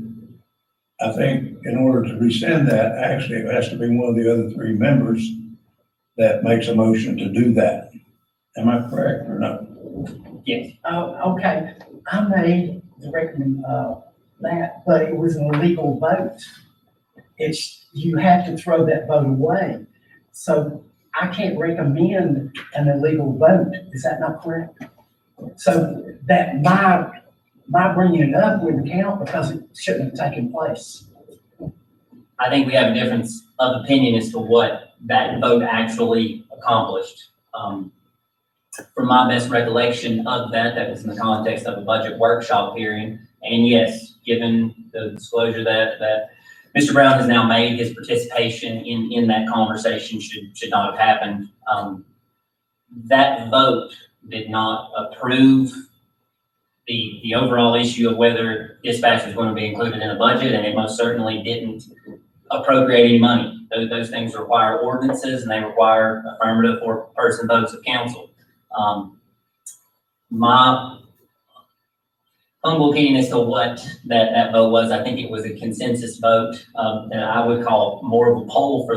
I think in order to rescind that, actually it has to be one of the other 3 members that makes a motion to do that. Am I correct or not? Yes. okay, I made the recommend, that, but it was an illegal vote. You have to throw that vote away. So I can't recommend an illegal vote. Is that not correct? So that my bringing it up wouldn't count because it shouldn't have taken place. I think we have a difference of opinion as to what that vote actually accomplished. From my best recollection of that was in the context of a budget workshop hearing. And yes, given the disclosure that Mr. Brown has now made, his participation in that conversation should not have happened. That vote did not approve the overall issue of whether dispatch was going to be included in a budget, and it most certainly didn't appropriate any money. Those things require ordinances, and they require affirmative or person votes of council. My humble opinion as to what that vote was, I think it was a consensus vote, that I would call more of a poll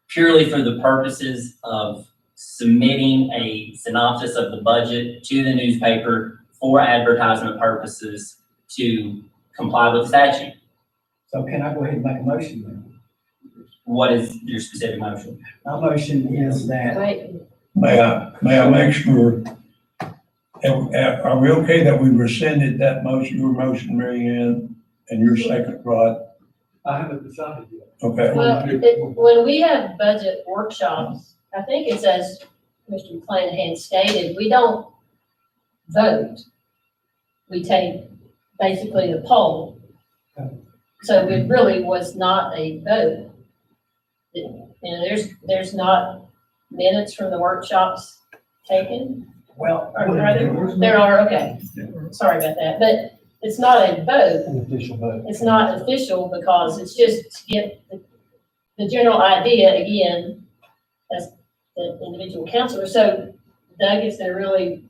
purely for the purposes of submitting a synopsis of the budget to the newspaper for advertisement purposes to comply with the statute. So can I go ahead and make a motion then? What is your specific motion? My motion is that, Wait, May I make sure, are we okay that we rescinded that motion, your motion, Mary Ann, and your second, Rod? I haven't decided yet. Okay. well, when we have budget workshops, I think it's as Mr. McClanahan stated, we don't vote. We take basically the poll. So it really was not a vote. You know, there's not minutes from the workshops taken. well. Are there? There are, okay. Sorry about that, but it's not a vote. An official vote. It's not official because it's just to get the general idea, again, as the individual counselor. So Doug, if there really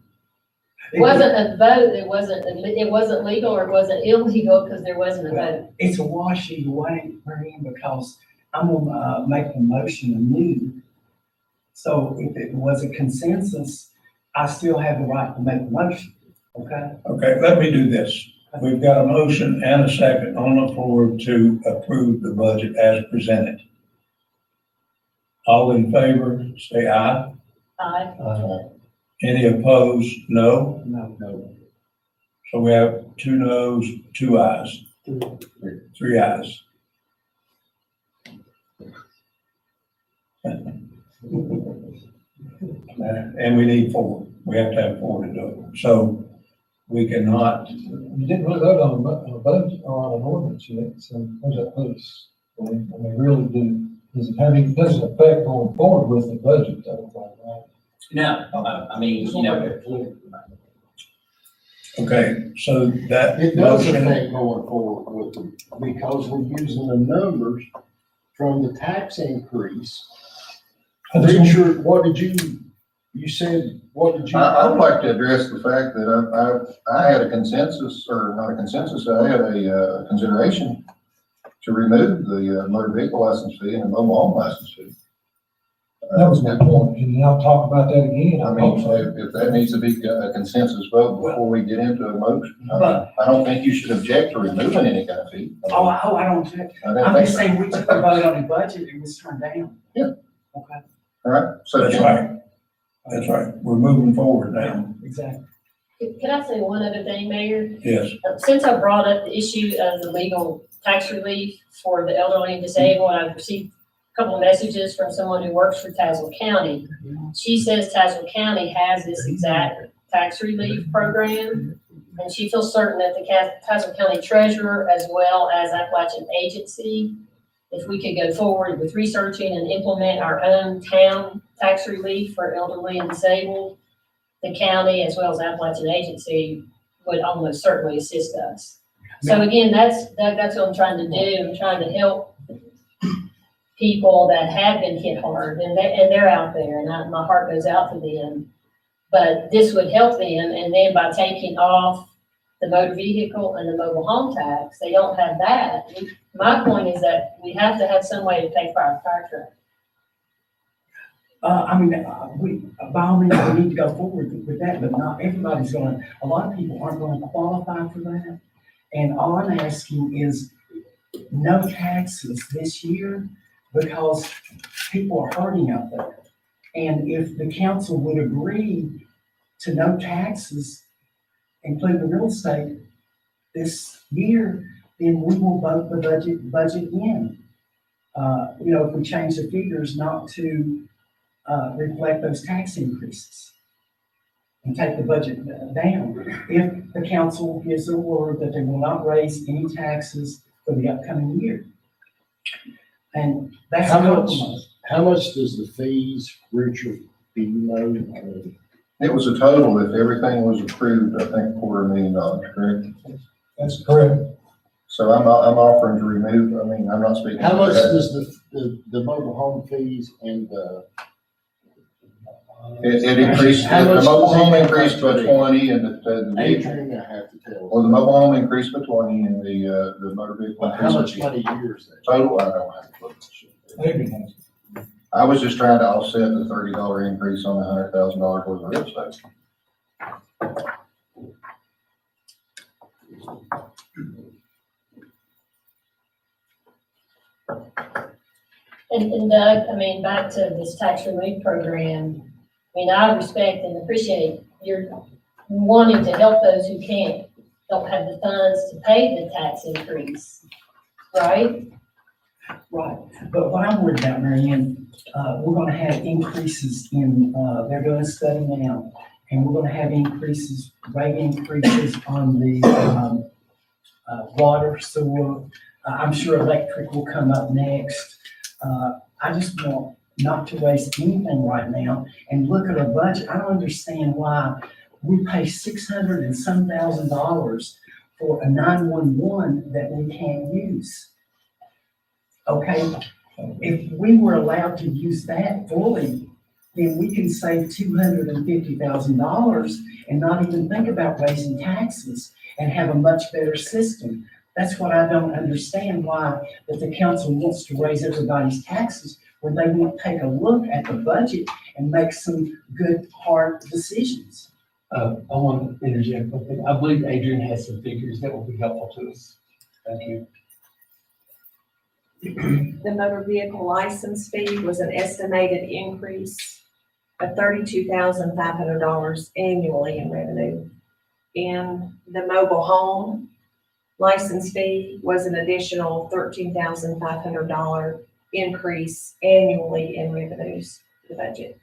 wasn't a vote, it wasn't legal or it wasn't illegal because there wasn't a vote. It's a wash either way, Marion, because I'm gonna make the motion anew. So if it was a consensus, I still have the right to make the motion, okay? Okay, let me do this. We've got a motion and a second on the floor to approve the budget as presented. All in favor, say aye. Aye. Any opposed, no. No. So we have 2 noes, 2 ayes, 3 ayes. And we need 4. We have to have 4 to do it. So we cannot, You didn't really vote on a budget or on an ordinance yet, so where's that put us? I mean, really, doesn't affect going forward with the budget, right? No, I mean, you know, okay, so that It does motion, affect going forward with them, because we're using the numbers from the tax increase. Richard, what did you said, what did you? I would like to address the fact that I had a consensus, or not a consensus, I had a consideration to remove the motor vehicle license fee and the mobile home license fee. That was my point, and I'll talk about that again. I mean, if that needs to be a consensus vote before we get into a motion, I don't think you should object to removing any kind of fee. Oh, I don't check. I didn't I'm think just so. saying, we took a vote on the budget and it was turned down. Yeah. Okay, All right, so. that's right. That's right. We're moving forward now. exactly. Can I say one other thing, Mayor? Yes. Since I brought up the issue of the legal tax relief for the elderly and disabled, I've received a couple of messages from someone who works for Tazewell County. She says Tazewell County has this exact tax relief program, and she feels certain that the Tazewell County Treasurer, as well as Appalachian Agency, if we could go forward with researching and implement our own town tax relief for elderly and disabled, the county as well as Appalachian Agency would almost certainly assist us. So again, that's what I'm trying to do. I'm trying to help people that have been hit hard, and they're out there, and my heart goes out to them. But this would help them, and then by taking off the motor vehicle and the mobile home tax, they don't have that. My point is that we have to have some way to pay for our fire truck. By all means, we need to go forward with that, but not everybody's a lot of people aren't gonna qualify for that. And all I'm asking is no taxes this year, because people are hurting out there. And if the council would agree to no taxes, including the real estate, this year, then we will vote the budget in. If we change the figures not to reflect those tax increases and take the budget down. If the council gives their word that they will not raise any taxes for the upcoming year. And that's a compromise. How much does the fees, Richard, do you know? It was a total, if everything was approved, I think $250,000, correct? That's correct. So I'm offering to remove, I mean, I'm not speaking. How for much that. does the mobile home fees and the? It increased, How the much mobile does it home increase increased by to be? 20 and the vehicle, Adrian, I have to tell. well, the mobile home increased by 20 and the motor vehicle. But how much increased by money a year is that? Total, I don't have to look at shit. Adrian has. I was just trying to offset the $30 increase on the $100,000 worth of real estate. And Doug, I mean, back to this tax relief program, I mean, I respect and appreciate your wanting to help those who don't have the funds to pay the tax increase, right? Right, but what I'm worried about, Mary Ann, we're gonna have increases in, they're doing a study now, and we're gonna have increases, rate increases on the, water, sewer. I'm sure electric will come up next. I just want not to waste anything right now and look at our budget. I don't understand why we pay $600 and some thousand for a 911 that we can't use. Okay, if we were allowed to use that fully, then we can save $250,000 and not even think about raising taxes and have a much better system. That's what I don't understand, why that the council wants to raise everybody's taxes when they won't take a look at the budget and make some good, hard decisions. I want to interject one thing. I believe Adrian has some figures that will be helpful to us. Thank you. The motor vehicle license fee was an estimated increase of $32,500 annually in revenue. And the mobile home license fee was an additional $13,500 increase annually in revenues to the budget.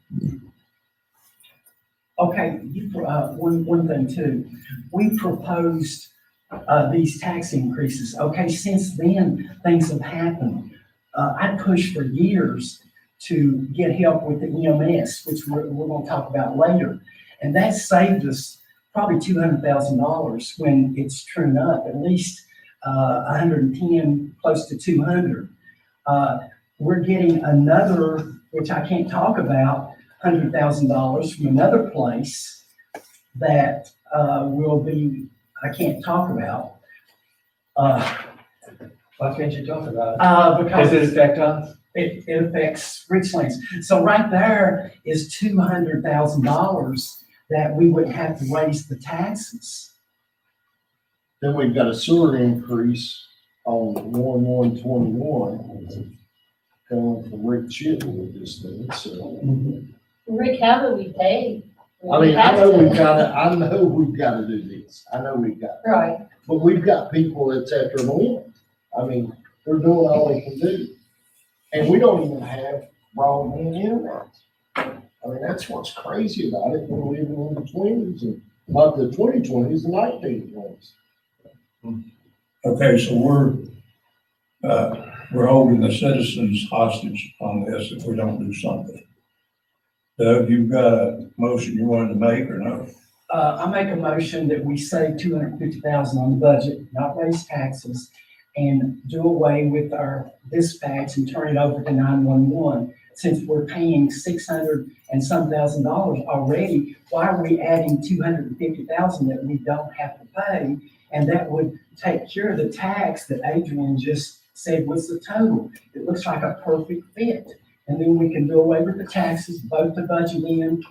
Okay, one thing too, we proposed these tax increases. Okay, since then, things have happened. I pushed for years to get help with the EMS, which we're gonna talk about later. And that saved us probably $200,000 when it's true up, at least 110, close to 200. We're getting another, which I can't talk about, $100,000 from another place that will be, I can't talk about. Why can't you talk about Because it? Does it affect us? it affects Richlands. So right there is $200,000 that we would have to raise the taxes. Then we've got a sewer increase on 1/1/21 coming from Rick Chitty with this thing, so. Rick, how do we pay? I mean, I know we've gotta do this. I know we've got, Right, but we've got people that's at their limit. I mean, they're doing all they can do. And we don't even have broadband internet. I mean, that's what's crazy about it. We're living in the 20s and not the 2020s, the 1920s. Okay, so we're holding the citizens hostage on this if we don't do something. Doug, you've got a motion you wanted to make or no? I make a motion that we save $250,000 on the budget, not raise taxes, and do away with our dispatch and turn it over to 911. Since we're paying $600 and some thousand already, why are we adding $250,000 that we don't have to pay? And that would take care of the tax that Adrian just said was the total. It looks like a perfect fit. And then we can do away with the taxes, vote the budget in,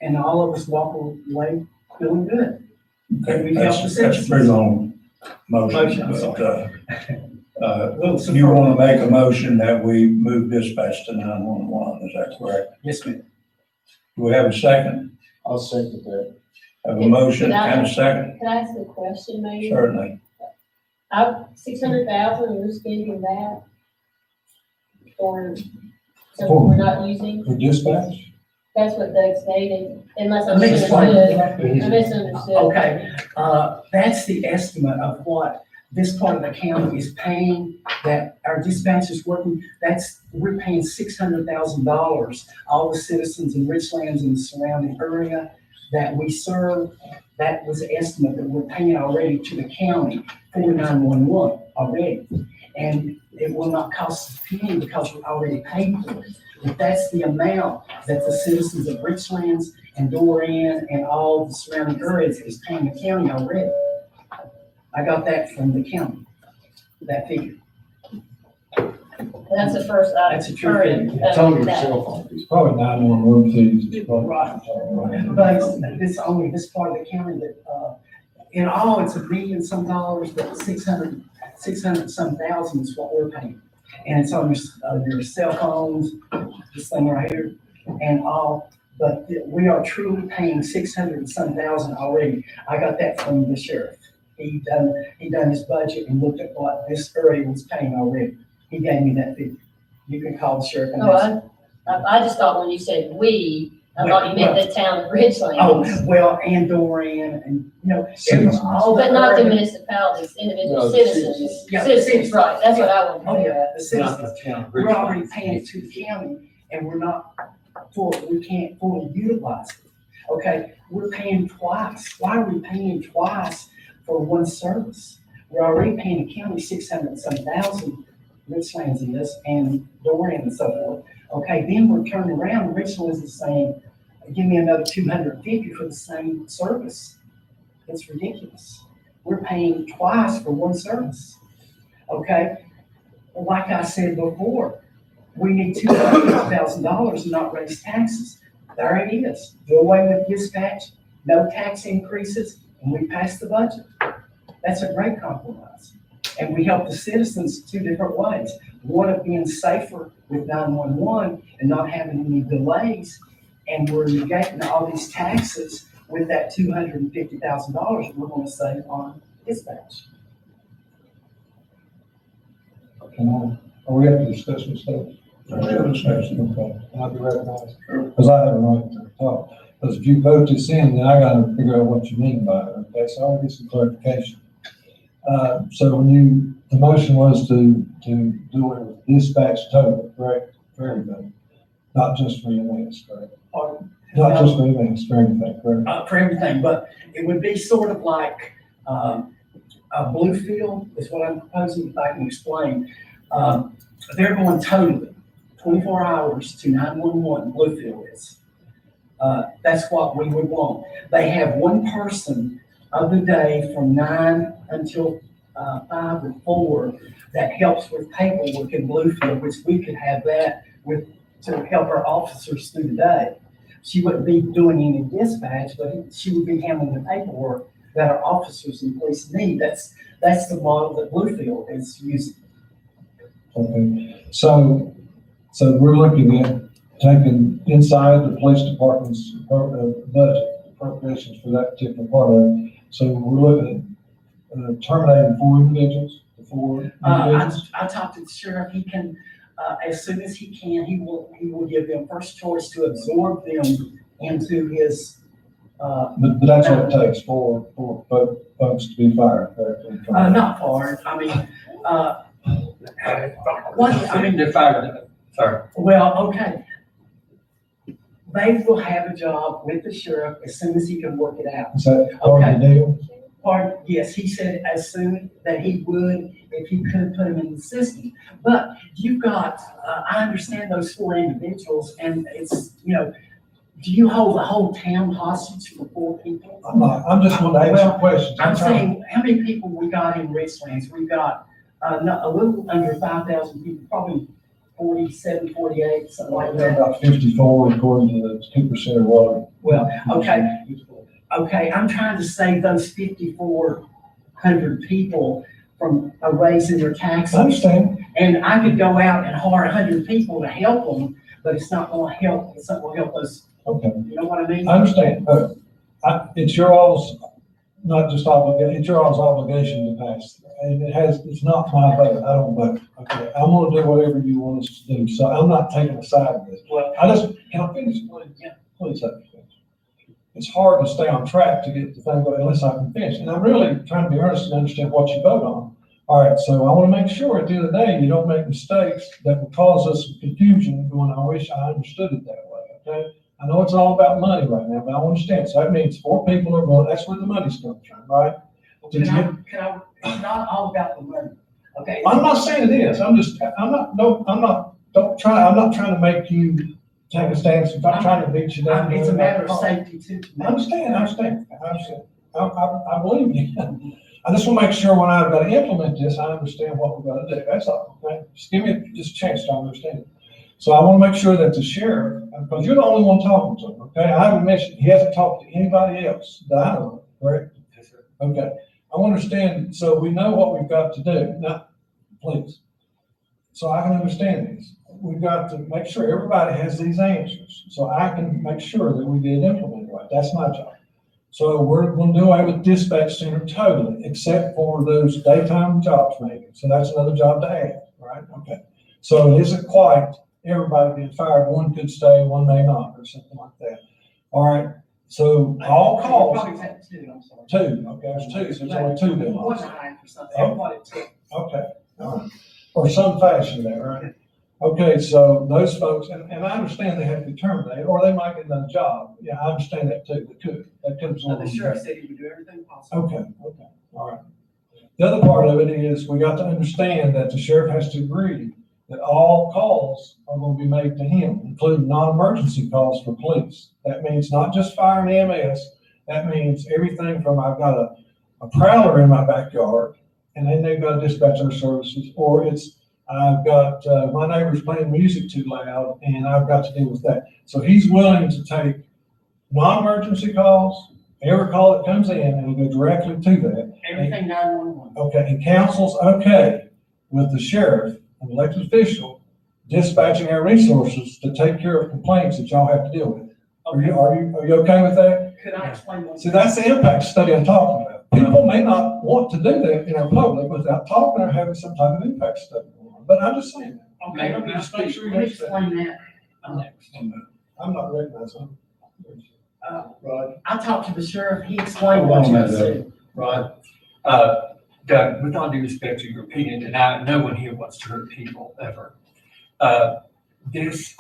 and all of us walk away feeling good. Okay, We've helped the that's a citizens. pretty long motion, I'm but, you want to make a motion that we move dispatch to 911, is that correct? Yes, ma'am. Do we have a second? I'll second that. Have a motion and a second? can I ask a question, maybe? Certainly. 600,000, we're spending that for something we're not using? For dispatch? That's what Doug stated, unless I Let me explain. misunderstood. I misunderstood. Okay, that's the estimate of what this part of the county is paying, that our dispatch is working, we're paying $600,000. All the citizens in Richlands and the surrounding area that we serve, that was the estimate that we're paying already to the county for 911 already. And it will not cost us a penny because we already paid for it. But that's the amount that the citizens of Richlands and Doran and all the surrounding areas is paying the county already. I got that from the county, that figure. That's the first I've That's a true heard thing. of Total that. cell phone fees, probably 911 fees. is probably- Right. But it's only this part of the county that, in all, it's $1 million some dollars, but 600 some thousand is what we're paying. And it's on your cell phones, this thing right here, and all, but we are truly paying 600 some thousand already. I got that from the sheriff. He done his budget and looked at what this area was paying already. He gave me that figure. You can call the sheriff and ask. I just thought when you said we, I thought you meant the town of Richlands. Oh, well, and Doran, and, all the. But not the area- municipalities, individual No, the citizens. Yeah, Citizens, right, that's what I want to Oh, hear. yeah, the Not citizens. the town of We're already Richlands. paying it to the county, and we can't fully utilize it. Okay, we're paying twice. Why are we paying twice for one service? We're already paying the county 600 some thousand, Richlands is, and Doran and so forth. Okay, then we're turning around, Richlands is saying, give me another 250 for the same service. It's ridiculous. We're paying twice for one service. Okay, like I said before, we need $200,000 and not raise taxes. There it is. Do away with dispatch, no tax increases, and we pass the budget. That's a great compromise. And we help the citizens two different ways. One of being safer with 911 and not having any delays. And we're getting all these taxes with that $250,000 we're going to save on dispatch. Are we at the discussion stage? Okay, I'll be recognized. Because I have a right to talk. Because if you vote this in, then I gotta figure out what you mean by it, okay? So I'll get some clarification. So the motion was to do it with dispatch total, correct? For everything, not just for EMS, correct? Not just for EMS, for everything, correct? For everything, but it would be sort of like a Bluefield is what I'm proposing, if I can explain. They're going totally 24 hours to 911, Bluefield is. That's what we would want. They have one person of the day from 9 until 5 or 4 that helps with paperwork in Bluefield, which we could have that to help our officers through the day. She wouldn't be doing any dispatch, but she would be handling the paperwork that our officers and police need. That's the model that Bluefield is using. Okay, so we're looking at taking inside the police department's budget appropriations for that particular part of it. So we're looking at terminating 4 individuals, I talked to the sheriff. He can, as soon as he can, he will give them first choice to absorb them into his. But that's what it takes for folks to be fired. Correct? Not far. I mean, They're fired. Sorry. well, okay. They will have a job with the sheriff as soon as he can work it out. Is that part of the deal? Yes, he said as soon that he would, if he could put them in the system. But you've got, I understand those 4 individuals, and it's, do you hold the whole town hostage for 4 people? I'm just want to ask you questions. I'm saying, how many people we got in Richlands? We've got a little under 5,000 people, probably 47, 48, something like that. About 54 according to the 2% of water. Well, okay, I'm trying to save those 5,400 people from raising their taxes. I understand. And I could go out and hire 100 people to help them, but it's not gonna help, it's not gonna help us. Okay, You know what I mean? I understand. It's your all's, not just obligation, it's your all's obligation to pass. And it's not my vote. I don't vote. Okay, I'm gonna do whatever you want us to do. So I'm not taking a side of this. Well, Can I finish? Yeah. Please let me finish. It's hard to stay on track to get the thing going unless I can finish. And I'm really trying to be earnest and understand what you vote on. All right, so I want to make sure at the end of the day, you don't make mistakes that will cause us some confusion going, I wish I understood it that way, okay? I know it's all about money right now, but I understand. So that means 4 people are going, that's where the money's coming from, right? It's not all about the money, okay? I'm not saying it is. I'm not trying to make you take a stance. I'm not trying to beat you down. It's a matter of safety too. I understand. I believe you. I just want to make sure when I've got to implement this, I understand what we've got to do. That's all, okay? Just give me just a chance to understand it. So I want to make sure that the sheriff, because you're the only one talking to him, okay? I haven't mentioned, he hasn't talked to anybody else that I know of, correct? Yes, sir. Okay. I understand, so we know what we've got to do. Now, please. So I can understand this. We've got to make sure everybody has these answers, so I can make sure that we get it implemented right. That's my job. So we're going to do away with dispatch center totally, except for those daytime jobs maybe. So that's another job to add, right? Okay. So it isn't quite everybody being fired. One could stay, one may not, or something like that. All right. So all calls. Probably take 2, I'm sorry. 2, okay, there's 2, so there's only 2 then. 1 and a half or something, everybody took. Okay, all right. Or some fashion there, right? Okay, so those folks, and I understand they have to be terminated, or they might get another job. Yeah, I understand that too. That could So the sheriff said he would do everything possible. Okay, all right. The other part of it is we got to understand that the sheriff has to agree that all calls are going to be made to him, including non-emergency calls for police. That means not just fire and EMS. That means everything from I've got a prowler in my backyard, and then they've got to dispatch our services, or it's I've got my neighbor's playing music too loud, and I've got to deal with that. So he's willing to take non-emergency calls, every call that comes in, and he'll go directly to that. Everything 911. Okay, and council's okay with the sheriff, an elected official, dispatching our resources to take care of complaints that y'all have to deal with. Are you okay with that? Could I explain one? See, that's the impact study I'm talking about. People may not want to do that in our public without talking or having some type of impact study going on, but I'm just saying that. Okay, let me Just make sure you let me understand. explain that. I'm not recognizing. Right. I talked to the sheriff, he explained Hold what on you a minute, said. Right. Doug, with all due respect to your opinion, and no one here wants to hurt people ever. This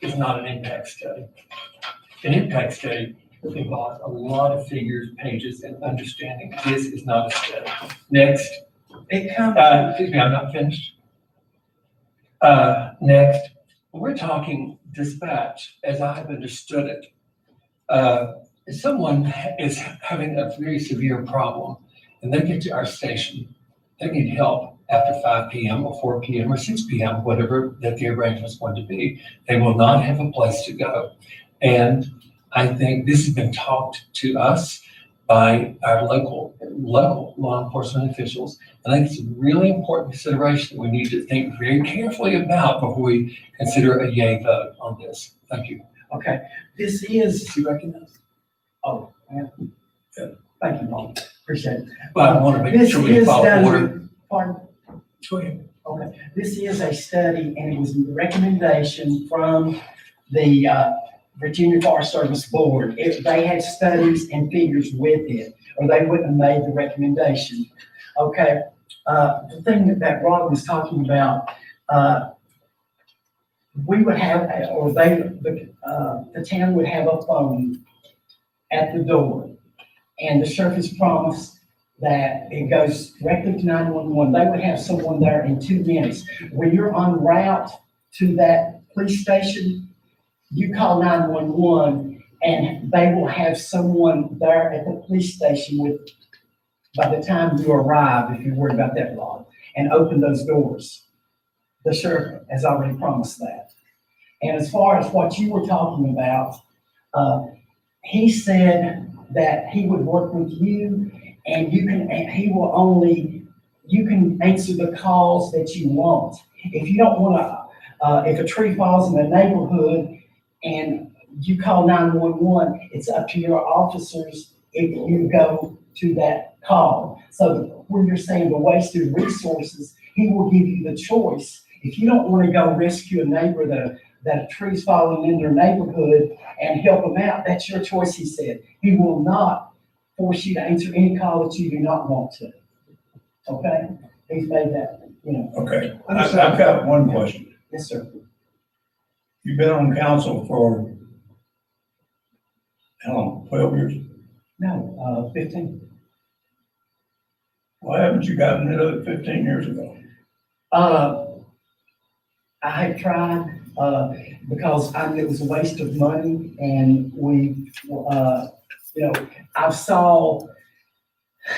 is not an impact study. An impact study involves a lot of figures, pages, and understanding. This is not a study. Next. It comes. Excuse me, I'm not finished. Next, we're talking dispatch, as I have understood it. If someone is having a very severe problem and they get to our station, they need help after 5 p.m. or 4 p.m. or 6 p.m., whatever that the arrangement's going to be. They will not have a place to go. And I think this has been talked to us by our local law enforcement officials. And I think it's a really important consideration that we need to think very carefully about before we consider a yay vote on this. Thank you. Okay, this is, Do you recognize? oh, yeah. Thank you, Paul, appreciate it. Well, I want to make This sure we is follow done- order. Pardon? Go ahead. Okay, this is a study and it was a recommendation from the Virginia Forest Service Board. If they had studies and figures with it, or they wouldn't have made the recommendation. Okay, the thing that Rod was talking about, we would have, or the town would have a phone at the door. And the sheriff has promised that it goes directly to 911. They would have someone there in 2 minutes. When you're en route to that police station, you call 911 and they will have someone there at the police station by the time you arrive, if you're worried about that, Rod, and open those doors. The sheriff has already promised that. And as far as what you were talking about, he said that he would work with you and you can answer the calls that you want. If you don't want to, if a tree falls in the neighborhood and you call 911, it's up to your officers if you go to that call. So when you're saying the wasted resources, he will give you the choice. If you don't want to go rescue a neighbor that a tree's falling in their neighborhood and help them out, that's your choice, he said. He will not force you to answer any call that you do not want to. Okay? he's made that, you know. Okay, I've got one question. Yes, sir. You've been on council for how long, 12 years? No, 15. Why haven't you gotten rid of it 15 years ago? I had tried, because I knew it was a waste of money and we, you know, I saw,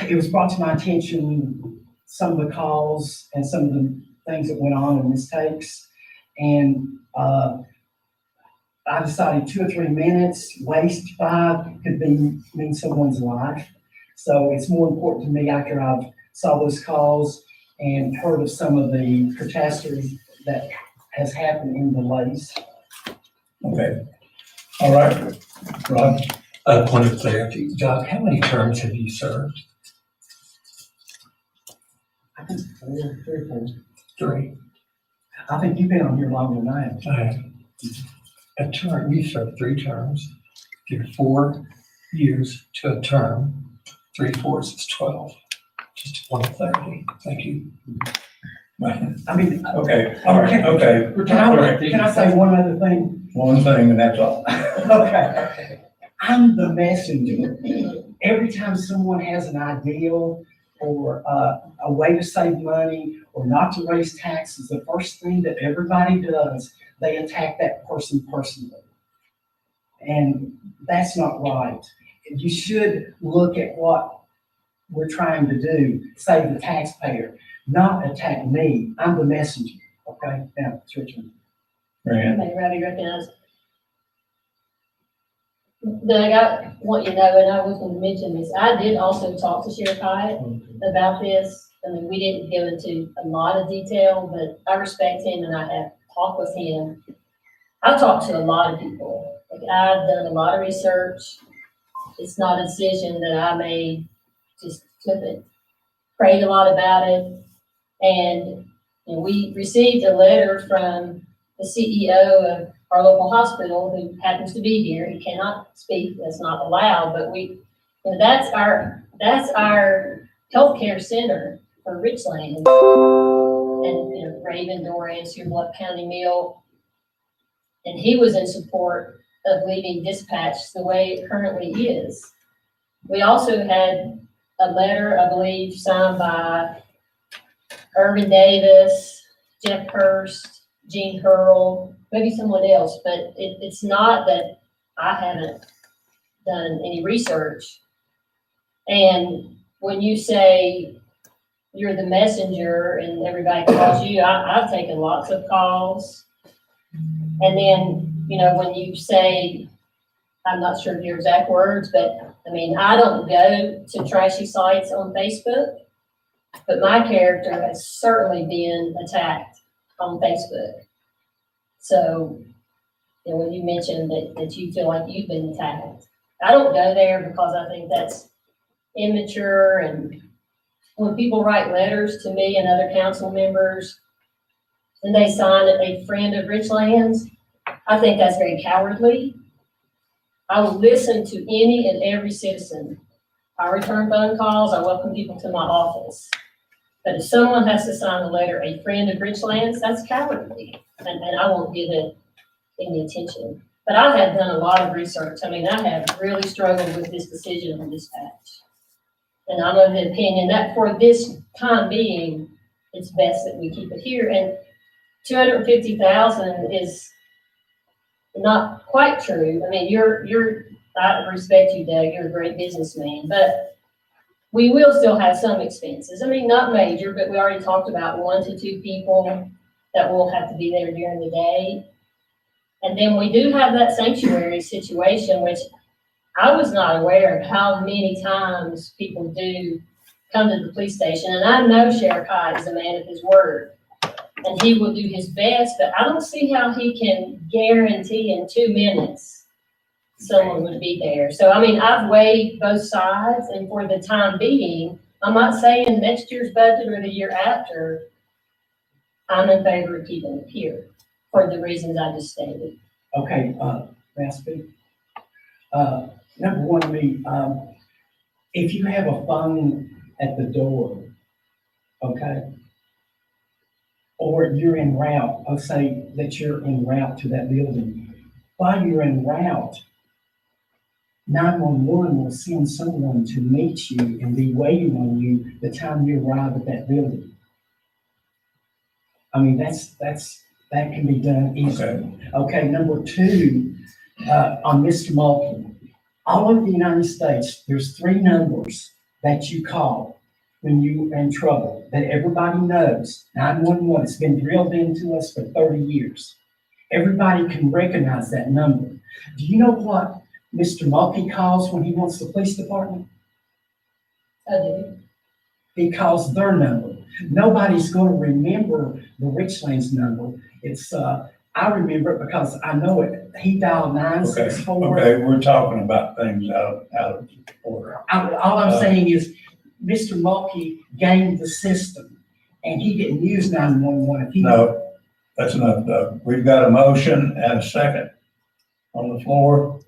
it was brought to my attention, some of the calls and some of the things that went on and mistakes. And, I decided 2 or 3 minutes, waste 5 could mean someone's life. So it's more important to me after I've saw those calls and heard of some of the catastrophe that has happened in the lakes. Okay, all right, Rod? A point of clarity, Doc, how many terms have you served? I think 3 or 4. 3. I think you've been on here longer than I have. A term, you served 3 terms, give 4 years to a term, 3 fourths is 12. Just a point of clarity, thank you. I mean, Okay, all right, okay. can I say one other thing? One thing and that's all. Okay. I'm the messenger. Every time someone has an ideal or a way to save money or not to raise taxes, the first thing that everybody does, they attack that person personally. And that's not right. You should look at what we're trying to do, save the taxpayer, not attack me. I'm the messenger, okay? Now, it's your turn. Fran? May Robbie recognize. Doug, I want you to know, and I was going to mention this, I did also talk to Sheriff Hyatt about this. I mean, we didn't go into a lot of detail, but I respect him and I have talked with him. I've talked to a lot of people. Like, I've done a lot of research. It's not a decision that I made just flip it. Prayed a lot about it. And you know, we received a letter from the CEO of our local hospital who happens to be here. He cannot speak, that's not allowed, but you know, that's our healthcare center for Richlands. And, you know, Raven, Doran, Blunt County Mill. And he was in support of leaving dispatch the way it currently is. We also had a letter, I believe, signed by Irvin Davis, Jeff Hurst, Gene Hurl, maybe someone else, but it's not that I haven't done any research. And when you say you're the messenger and everybody calls you, I've taken lots of calls. And then, you know, when you say, I'm not sure of your exact words, but I mean, I don't go to trashy sites on Facebook, but my character has certainly been attacked on Facebook. So, you know, when you mentioned that you feel like you've been attacked, I don't go there because I think that's immature. And when people write letters to me and other council members and they sign a friend of Richlands, I think that's very cowardly. I will listen to any and every citizen. I return phone calls. I welcome people to my office. But if someone has to sign a letter, a friend of Richlands, that's cowardly. And I won't give it any attention. But I have done a lot of research. I mean, I have really struggled with this decision on dispatch. And I'm of the opinion that for this time being, it's best that we keep it here. And 250,000 is not quite true. I mean, I respect you, Doug, you're a great businessman, but we will still have some expenses. I mean, not major, but we already talked about 1 to 2 people that will have to be there during the day. And then we do have that sanctuary situation, which I was not aware of how many times people do come to the police station. And I know Sheriff Hyde is a man of his word. And he will do his best, but I don't see how he can guarantee in 2 minutes someone would be there. So, I mean, I've weighed both sides, and for the time being, I'm not saying next year's budget or the year after, I'm in favor of keeping it here for the reasons I just stated. Okay, may I speak? Number one, if you have a phone at the door, okay, or you're en route, let's say that you're en route to that building. While you're en route, 911 will send someone to meet you and be waiting on you the time you arrive at that building. I mean, that can be done easily. Okay, number two, on Mr. Mulkey, all over the United States, there's 3 numbers that you call when you're in trouble that everybody knows. 911, it's been drilled into us for 30 years. Everybody can recognize that number. Do you know what Mr. Mulkey calls when he wants the police department? I do. He calls their number. Nobody's going to remember the Richlands number. It's, I remember it because I know it. He dialed 964. Okay, we're talking about things out of order. All I'm saying is, Mr. Mulkey gained the system, and he didn't use 911. If he No, that's enough, Doug. We've got a motion and a second on the floor.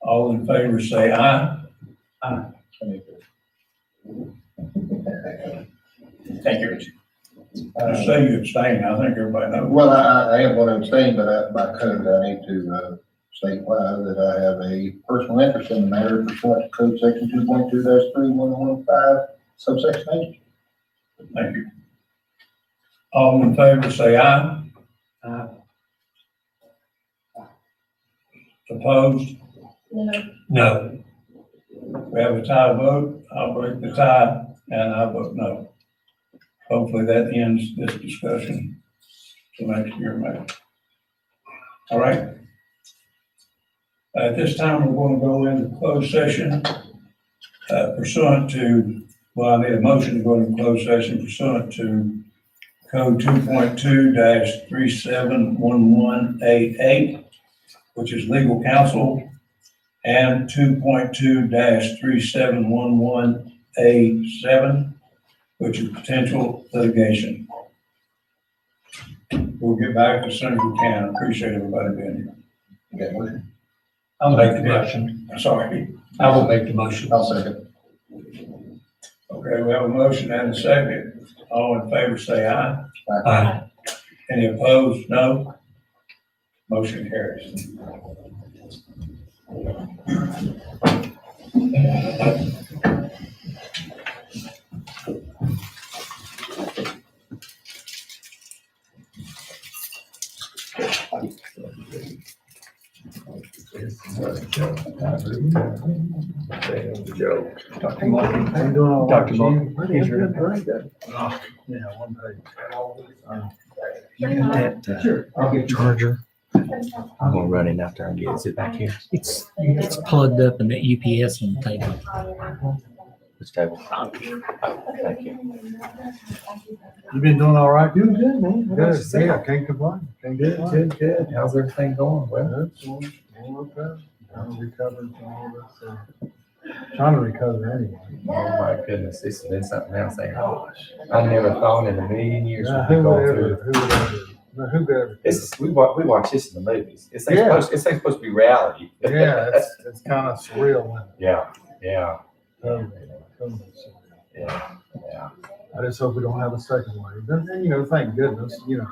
All in favor, say aye. Aye. Thank you, Richie. Just say you abstain, I think everybody knows. Well, I am going to abstain, but by code, I need to state why that I have a personal interest in the matter pursuant to code section 2.2-3115, subsection H. Thank you. All in favor, say aye. Aye. Opposed? No. No. We have a tie vote. I'll break the tie and I vote no. Hopefully that ends this discussion till next year, maybe. All right. At this time, we're going to go into closed session pursuant to, well, I need a motion to go into closed session pursuant to code 2.2-371188, which is legal counsel, and 2.2-3711A7, which is potential litigation. We'll get back as soon as we can. Appreciate everybody being here. Okay, I'll make the motion. Sorry. I will make the motion. I'll second. Okay, we have a motion and a second. All in favor, say aye. Aye. Any opposed? No. Motion carries. Dr. Mark, he's ready. You got that Sure. I'll get charger? I'm gonna run it out there and get it. Is it back here? It's plugged up in the UPS on the table. This table. Oh, thank you. You been doing all right? Doing good, man. What about Good, yourself? yeah, can't complain. Can't Good, complain. good, good. How's everything going? Well, Going okay. Trying to recover from all this, trying to recover anyway. oh my goodness, this has been something else. I never thought in a million years Yeah, we'd be who going would through. ever, who would ever, no, who would ever. We watch this in the movies. It's Yeah. supposed to be reality. Yeah, it's kind of surreal, isn't it? Yeah, yeah, Totally, totally surreal. yeah, yeah. I just hope we don't have a second wave. And, you know, thank goodness, you know,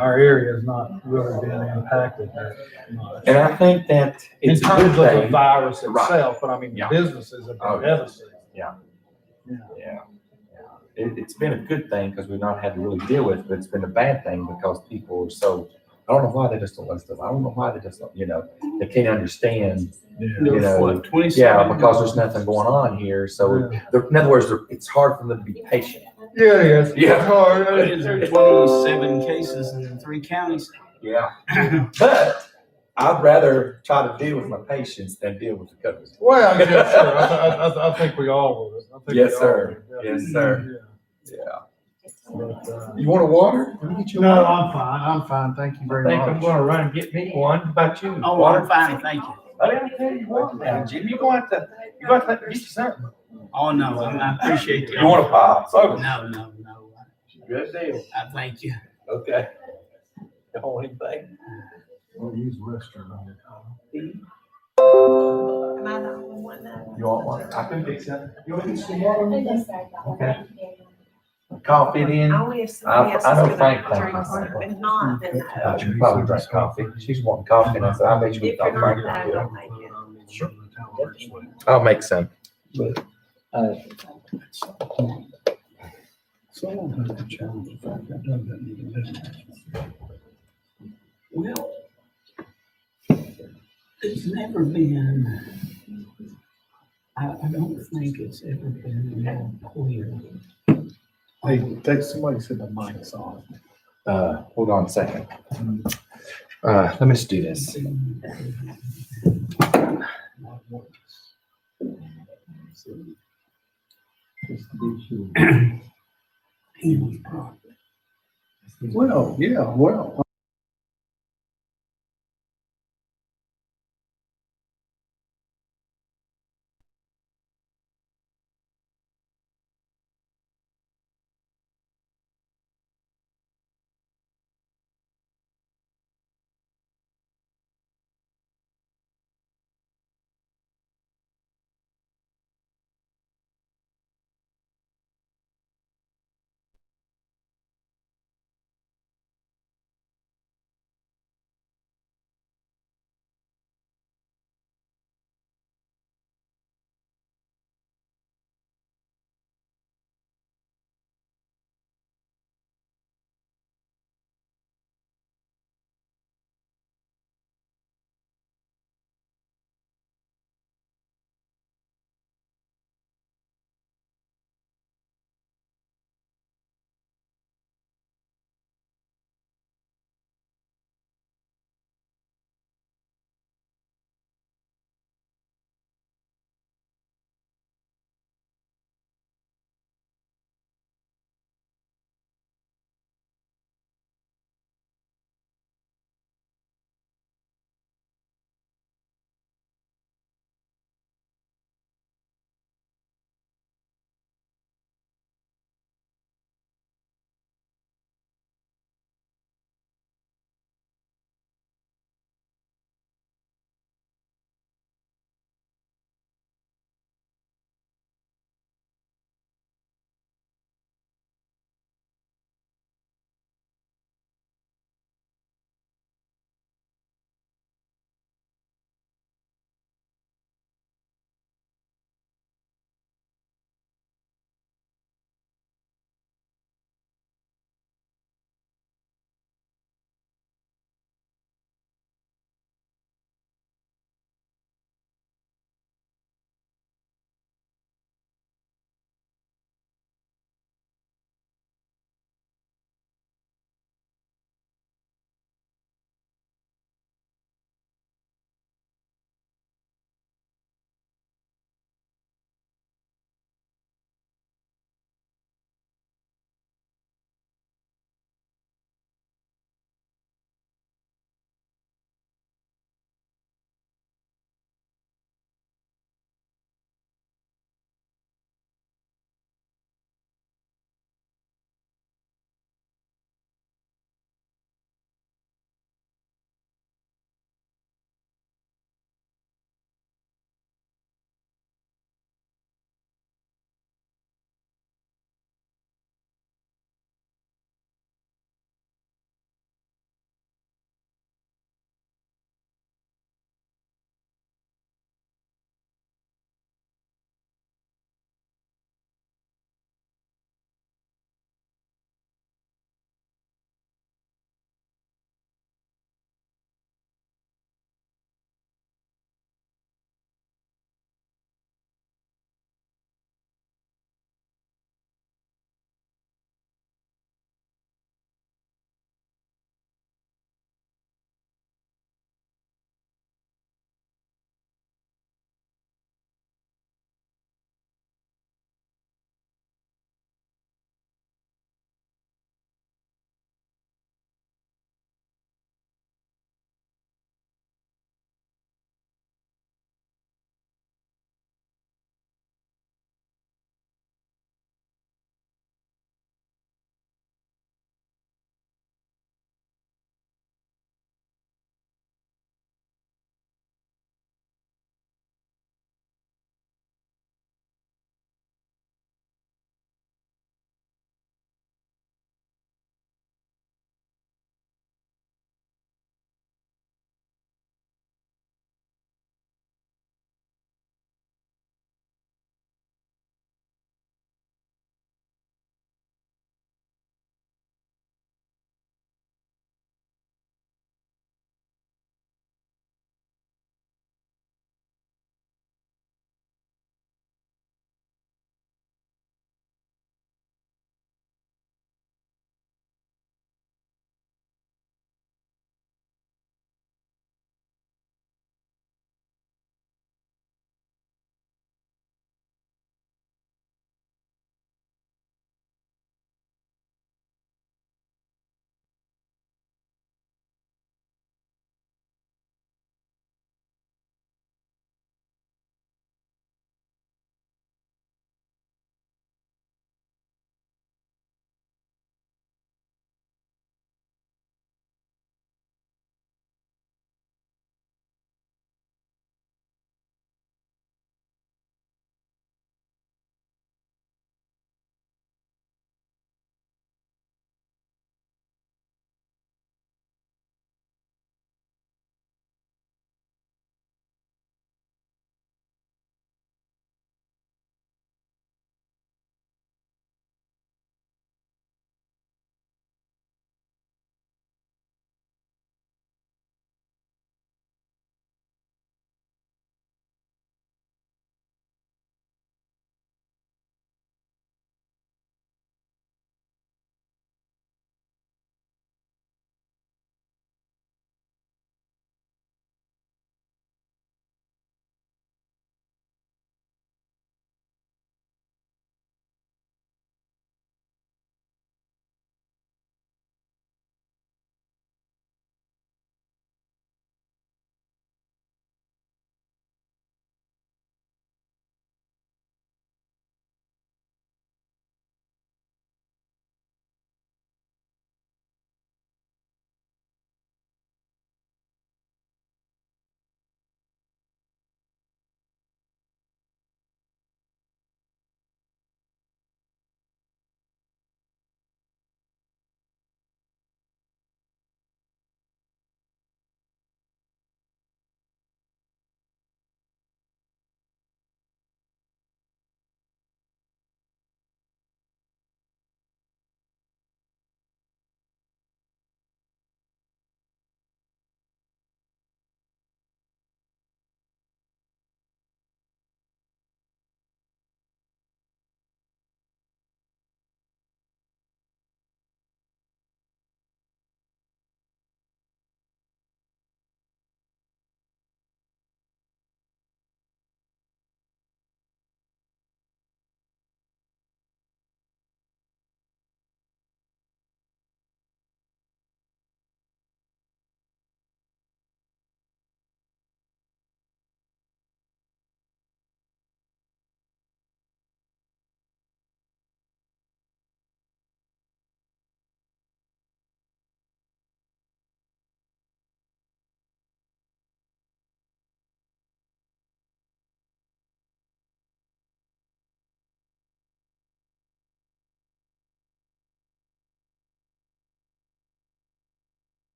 our area is not really being impacted that much. And I think that In it's a terms good of the thing. virus Right. itself, but I mean, Yeah. businesses have Oh, been yeah. devastated. Yeah. Yeah. Yeah. It's been a good thing because we've not had to really deal with it, but it's been a bad thing because people are so, I don't know why they just don't listen to us. I don't know why they just don't, you know, they can't understand, you know. Yeah, because there's nothing going on here. So in other words, it's hard for them to be patient. Yeah, yes. Yeah. It's hard. There's 27 cases in 3 counties. Yeah. But I'd rather try to deal with my patients than deal with the COVID. Well, yes, sir. I think we all would. I think Yes, we all sir. would. Yes, sir. Yeah. Yeah. But, You want a water? Let me get you a no, water. I'm fine. I'm fine. Thank you I very think much. I'm gonna run and get me one. How about you? Oh, Water? I'm fine, thank you. I didn't tell you what now, Jim. You going to get you something. Oh, no, I appreciate you. You want a pop? So No. good deal. I thank you. Okay. Don't want anything. We'll use the restroom. Am I the only one that? You want one? I can fix that. You want to get some water? Okay. coffee then? Only if somebody else I is know gonna Frank drink, thinks. if not, then no. She probably drank coffee. She's wanting coffee, and I said, I bet you we If thought you're Frank not would that, do it. I'll make it. Sure. I'll make some. But, So I don't have to challenge the fact that Doug doesn't even listen. Well, it's never been, I don't think it's ever been more clear. Hey, somebody said the mic's on. Hold on a second. Let me just do this. He was probably. Well, yeah, well,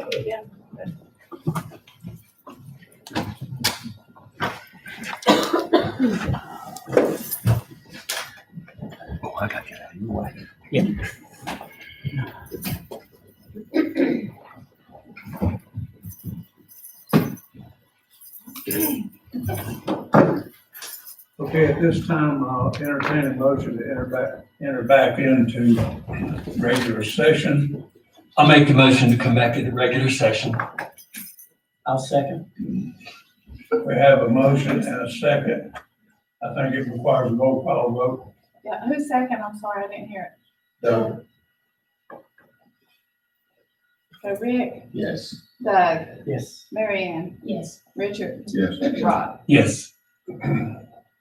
Oh, I got you out of your way. Okay, at this time, I'll entertain a motion to enter back into regular session. I'll make the motion to come back to the regular session. I'll second. We have a motion and a second. I think it requires a roll call vote. Yeah, who's second? I'm sorry, I didn't hear Doug? it. So Rick, Yes. Doug, Yes. Mary Ann, Yes. Richard, Yes. Rod, Yes.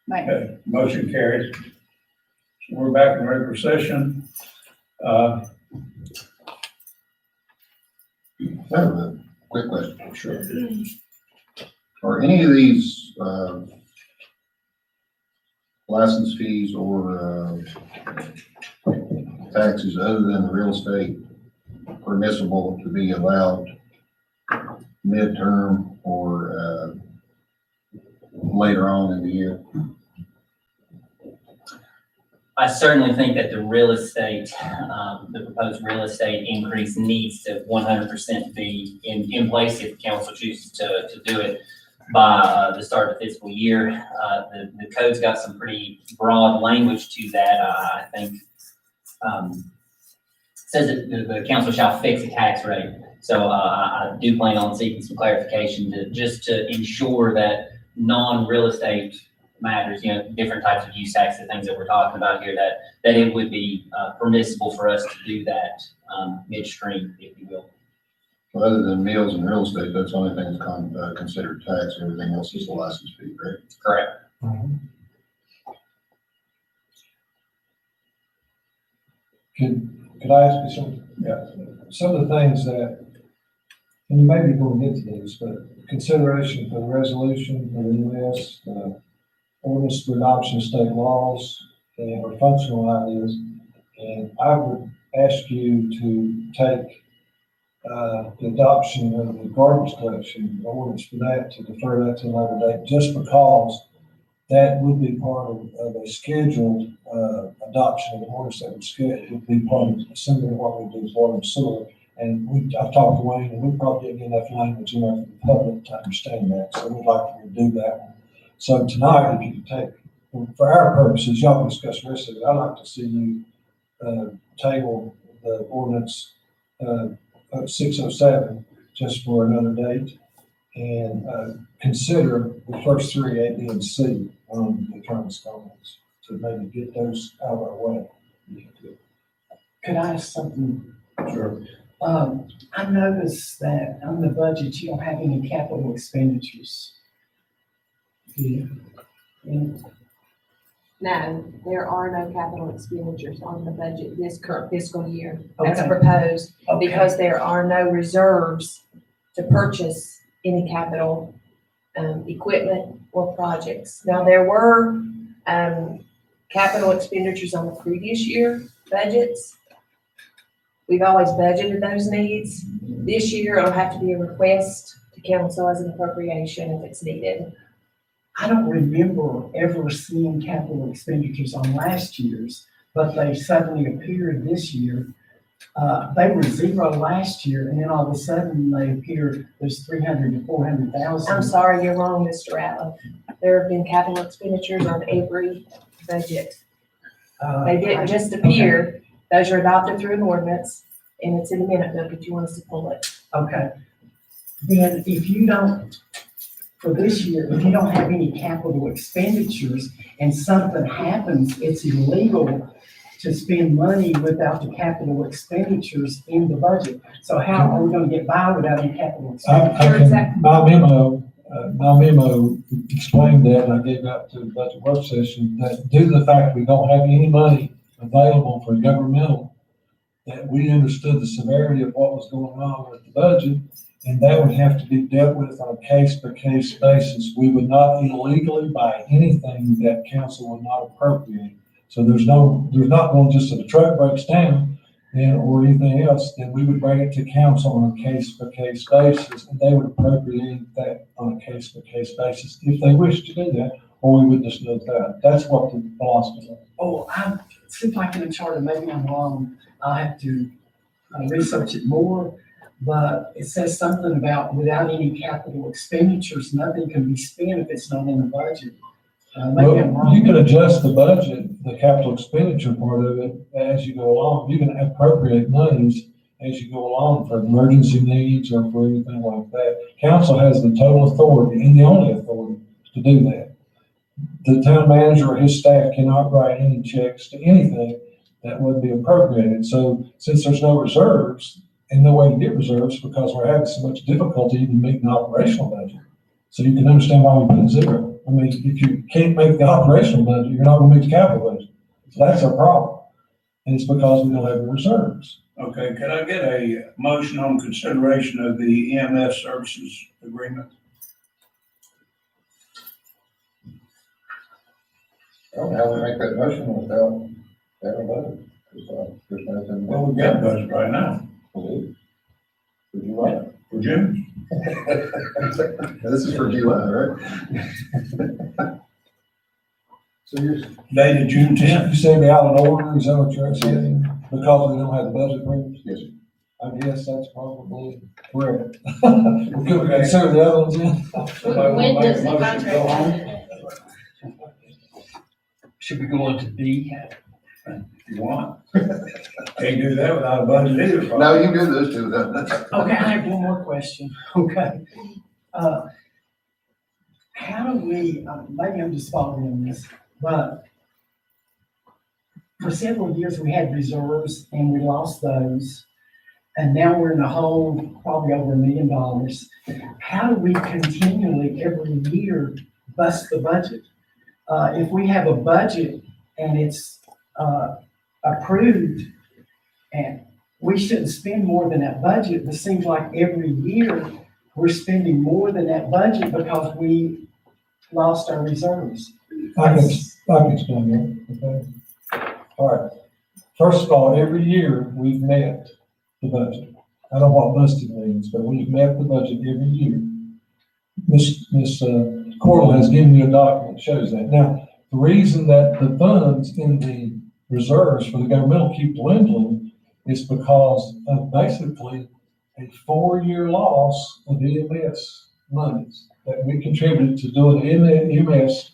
Mike. Okay, motion carries. So we're back in regular session. I have a quick question. Sure. Are any of these, license fees or, taxes other than the real estate permissible to be allowed midterm or, later on in the year? I certainly think that the real estate, the proposed real estate increase needs to 100% be in place if the council chooses to do it by the start of the fiscal year. The code's got some pretty broad language to that. I think says that the council shall fix a tax rate. So I do plan on seeking some clarification to ensure that non-real estate matters, different types of use tax, the things that we're talking about here, that it would be permissible for us to do that midstream, if you will. Well, other than meals and real estate, that's the only thing that's considered tax. Everything else is a license fee, right? Correct. Could I ask you something? Yeah. Some of the things that, and you may be going into these, but consideration for the resolution for the US, ordinance for adoption of state laws and or functional ideas. And I would ask you to take the adoption of the garbage collection ordinance for that, to defer that to another date, just because that would be part of a scheduled adoption of the ordinance that would be part of similar to what we do with water and sewer. And I've talked to Wayne, and we probably didn't get enough language in there for the public to understand that, so we'd like to do that one. So tonight, if you could take, for our purposes, y'all can discuss the rest of it, I'd like to see you table the ordinance 607 just for another date, and consider the first three, A, B, and C on the attorney's comments, to maybe get those out of our way. Could I ask something? Sure. I noticed that on the budget, you don't have any capital expenditures. Yeah. No, there are no capital expenditures on the budget this current fiscal year as Okay. proposed, Okay. because there are no reserves to purchase any capital equipment or projects. Now, there were capital expenditures on the previous year budgets. We've always budgeted those needs. This year, it'll have to be a request to council as an appropriation if it's needed. I don't remember ever seeing capital expenditures on last year's, but they suddenly appeared this year. They were zero last year, and then all of a sudden they appear, there's 300 to 400,000. I'm sorry, you're wrong, Mr. Ratliff. There have been capital expenditures on every budget. They didn't just appear. Those are adopted through an ordinance, and it's in the minute book if you want us to pull it. Okay. Then if you don't, for this year, if you don't have any capital expenditures and something happens, it's illegal to spend money without the capital expenditures in the budget. So how are we gonna get by without any capital expenditures? My memo explained that, and I gave that to the budget work session, that due to the fact we don't have any money available for governmental, that we understood the severity of what was going on with the budget, and that would have to be dealt with on a case-by-case basis. We would not illegally buy anything that council would not appropriate. So there's not one just if a truck breaks down, then, or anything else, then we would bring it to council on a case-by-case basis, and they would appropriate that on a case-by-case basis if they wish to do that, or we would just note that. That's what the philosophy is. Oh, it seems like in the charter, maybe I'm wrong, I'll have to research it more, but it says something about without any capital expenditures, nothing can be spent if it's not in the budget. Maybe I'm Well, you wrong. can adjust the budget, the capital expenditure part of it as you go along. You can appropriate monies as you go along for emergency needs or for anything like that. Council has the total authority and the only authority to do that. The town manager or his staff cannot write any checks to anything that would be appropriated. So since there's no reserves and no way to get reserves because we're having so much difficulty even meeting the operational budget. So you can understand why we put zero. I mean, if you can't make the operational budget, you're not gonna make the capital budget. So that's our problem. And it's because we don't have the reserves. Okay, could I get a motion on consideration of the EMS services agreement? I don't know how we make that motion without having a budget. There's nothing. Well, we've got a budget right now Would you like? for June. This is for July, right? So you're, Dated June 10th. You say the out of order, is that what you're saying? Because we don't have the budget approved? Yes, sir. I guess that's probably correct. Could we consider the other ones in? When does the contract? Should we go on to B? If you want. Can't do that without a budget either. No, you can do those two, that's. Okay, I have one more question. Okay. How do we, maybe I'm just following this, but for several years we had reserves and we lost those. And now we're in the hole, probably over $1 million. How do we continually every year bust the budget? If we have a budget and it's approved, and we shouldn't spend more than that budget, but it seems like every year we're spending more than that budget because we lost our reserves. I can explain that, okay? All right. First of all, every year we've met the budget. I don't know what busted means, but we've met the budget every year. Ms. Cordell has given you a document that shows that. Now, the reason that the funds in the reserves for the governmental keep dwindling is because of basically a 4-year loss of EMS monies that we contributed to doing EMS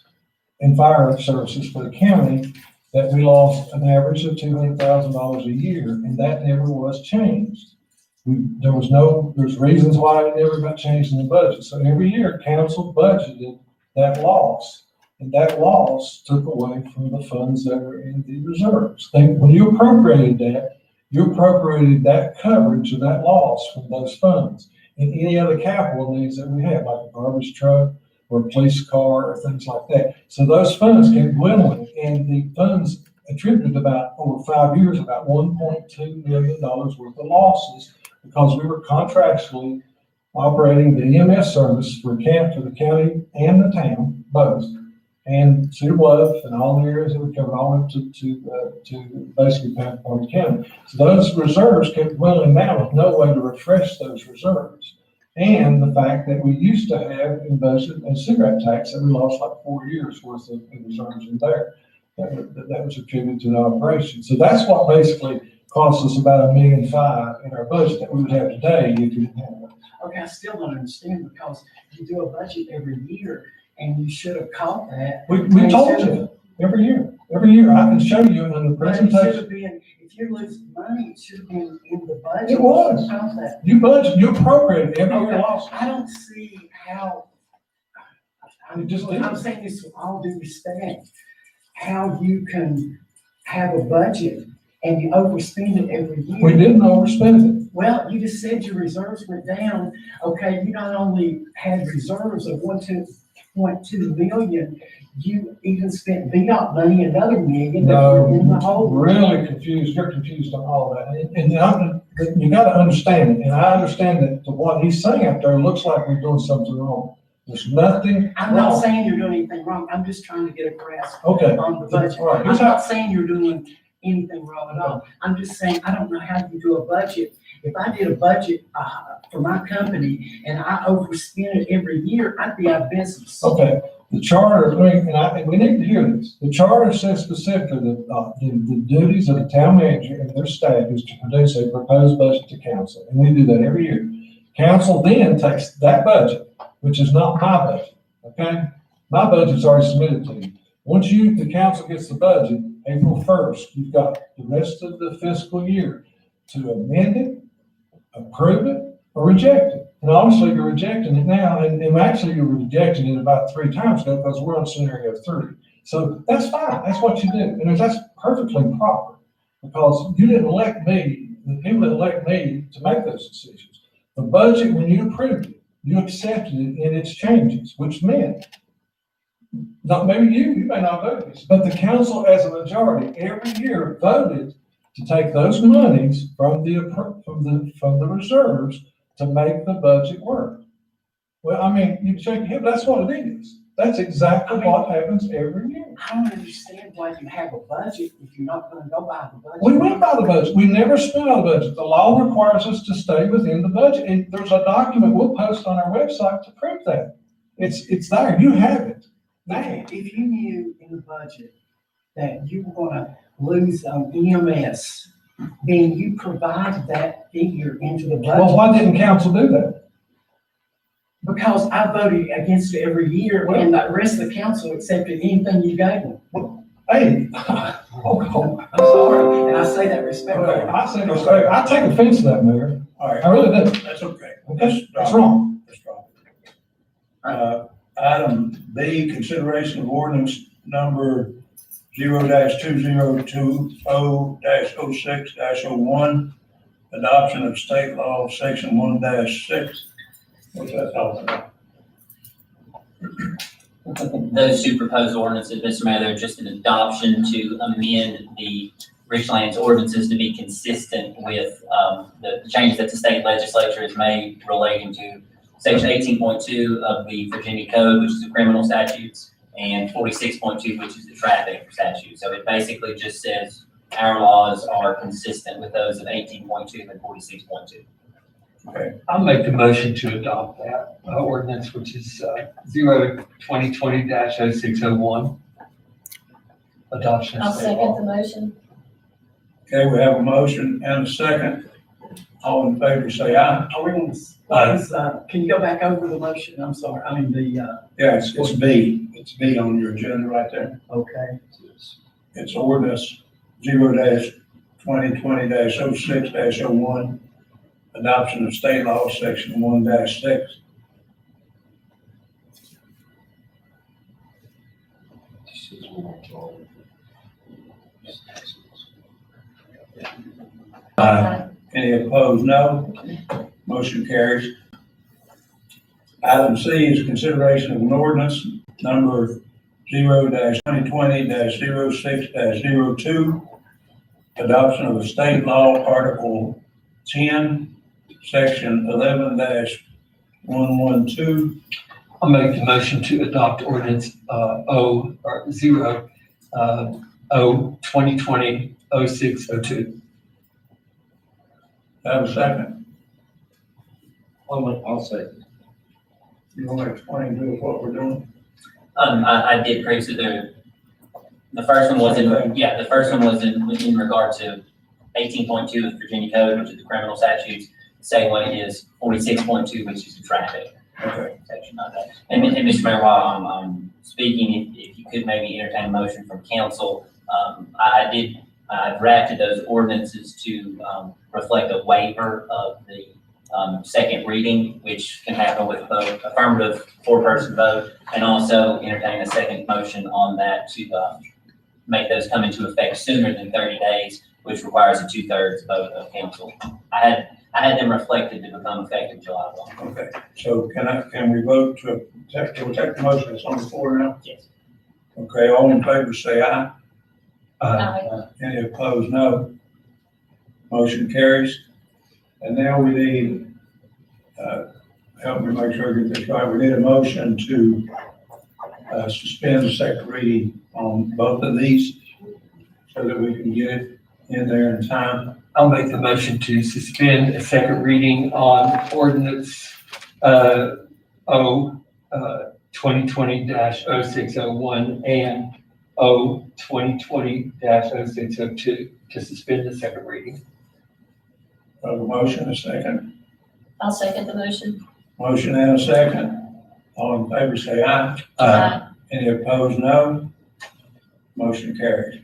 and fire services for the county, that we lost an average of $200,000 a year, and that never was changed. There's reasons why it never got changed in the budget. So every year, council budgeted that loss, and that loss took away from the funds that were in the reserves. When you appropriated that, you appropriated that coverage of that loss from those funds. And any other capital needs that we have, like a garbage truck or a police car or things like that. So those funds kept dwindling, and the funds attributed about, over 5 years, about $1.2 million worth of losses because we were contractually operating the EMS service for the county and the town, both, and Cedar Bluff and all the areas that we covered, all up to basically Panther County. So those reserves kept dwindling down with no way to refresh those reserves. And the fact that we used to have in budget a cigarette tax that we lost like 4 years worth of reserves in there. That was attributed to the operation. So that's what basically cost us about $1.5 million in our budget that we would have today if we didn't have it. Okay, I still don't understand because you do a budget every year and you should have caught that. We told you every year. I can show you on the But it should presentation. have been, if you lose money, it should have been in the budget. It was. Caught that. You appropriated every year Okay, loss. I don't see how, You just did. I'm saying this with all due respect, how you can have a budget and you overspend it every year. We didn't overspend it. Well, you just said your reserves went down. Okay, you not only had reserves of 1.2 million, you even spent VDOT money, another million that were in the hole. Really confused. You're confused on all that. And you got to understand it. And I understand that what he's saying out there looks like we're doing something wrong. There's nothing I'm not wrong. saying you're doing anything wrong. I'm just trying to get a grasp Okay. on the budget. All right. I'm not saying you're doing anything wrong at all. I'm just saying, I don't know how you do a budget. If I did a budget, for my company and I overspend it every year, I'd be out of business. Okay, the charter, and we need to hear this. The charter says specifically that, the duties of the town manager and their staff is to produce a proposed budget to council, and we do that every year. Council then takes that budget, which is not my budget, okay? My budget's already submitted to you. Once the council gets the budget, April 1st, you've got the rest of the fiscal year to amend it, approve it, or reject it. And obviously, you're rejecting it now, and actually, you were rejecting it about 3 times ago because we're on scenario 3. So that's fine. That's what you do. And that's perfectly proper because you didn't elect me, the people that elect me to make those decisions. The budget, when you approved it, you accepted it in its changes, which meant, not maybe you may not vote this, but the council as a majority every year voted to take those monies from the reserves to make the budget work. Well, I mean, you shake your head, that's what it is. That's exactly what happens every year. I don't understand why you have a budget if you're not gonna go by the budget. We went by the budget. We never spent on the budget. The law requires us to stay within the budget. And there's a document we'll post on our website to prove that. It's there. You have it. If you knew in the budget that you were gonna lose on EMS, then you provided that figure into the budget. Well, why didn't council do that? Because I voted against it every year, and the rest of the council accepted anything you gave them. Hey, I'm sorry, and I say that respectfully. I say respect. I take offense to that, Mayor. All right. I really do. That's okay. That's wrong. That's wrong. Item B, consideration of ordinance number 0-2020-06-01, adoption of state law, section 1-6. What's that talking about? Those two proposed ordinances, Mr. Mayor, they're just an adoption to amend the Richlands ordinances to be consistent with the changes that the state legislature has made relating to section 18.2 of the Virginia Code, which is the criminal statutes, and 46.2, which is the traffic statute. So it basically just says our laws are consistent with those of 18.2 and 46.2. Okay. I'll make the motion to adopt that ordinance, which is 0-2020-0601. Adoption. I'll second the motion. Okay, we have a motion and a second. All in favor, say aye. Are we gonna, can you go back over the motion? I'm sorry, I mean, Yeah, it's B. It's B on your agenda right there. okay. It's ordinance 0-2020-06-01, adoption of state law, section 1-6. Any opposed, no. Motion carries. Item C is consideration of an ordinance number 0-2020-06-02, adoption of a state law, Article 10, Section 11-112. I'll make the motion to adopt ordinance 2020-06-02. Have a second. I'll say. You want to explain to us what we're doing? I did previously there. The first one was in regard to 18.2 of the Virginia Code, which is the criminal statutes. The second one is 46.2, which is the traffic section of that. And Mr. Mayor, while I'm speaking, if you could maybe entertain a motion from council, I drafted those ordinances to reflect a waiver of the second reading, which can happen with both affirmative 4-person vote, and also entertain a second motion on that to make those come into effect sooner than 30 days, which requires a 2/3 vote of council. I had them reflected to become effective July 1. Okay, so can we vote to take the motion that's on the floor now? Yes. Okay, all in favor say aye. Aye. Any opposed, no. Motion carries. And now we need, help me make sure I get this right, we need a motion to suspend the second reading on both of these. so that we can get it in there in time. I'll make the motion to suspend a second reading on ordinance, 2020-0601 and 2020-0602 to suspend the second reading. Have a motion, a second. I'll second the motion. Motion and a second. All in favor, say aye. Aye. Any opposed, no. Motion carries.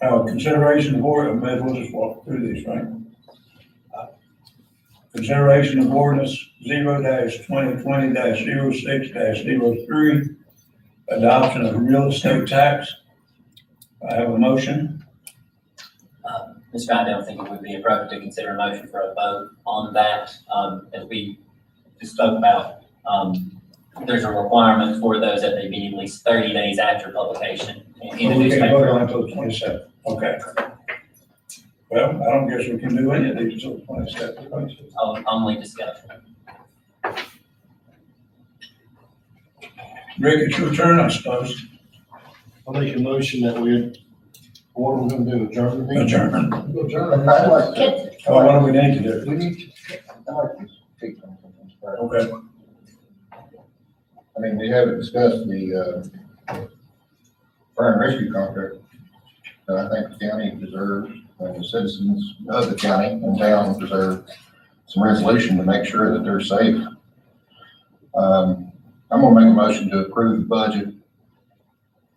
Consideration of board, we'll just walk through these, right? Consideration of ordinance 0-2020-06-03, adoption of real estate tax. I have a motion. Mr. I don't think it would be appropriate to consider a motion for a vote on that. As we just spoke about, there's a requirement for those that they be at least 30 days after publication in the We can't newspaper. vote on it until the 27th. Okay. Well, I don't guess we can do any of these until the 27th. Only discussion. Rick, it's your turn, I suppose. I'll make a motion that what are we gonna do, adjourn the meeting? Adjournment. Adjourn. I'd like to. What do we need to do? We need to, I'd like to take something. Okay. I mean, we haven't discussed the, fire and rescue contract that I think the county deserves, and the citizens of the county and town deserve some resolution to make sure that they're safe. I'm gonna make a motion to approve the budget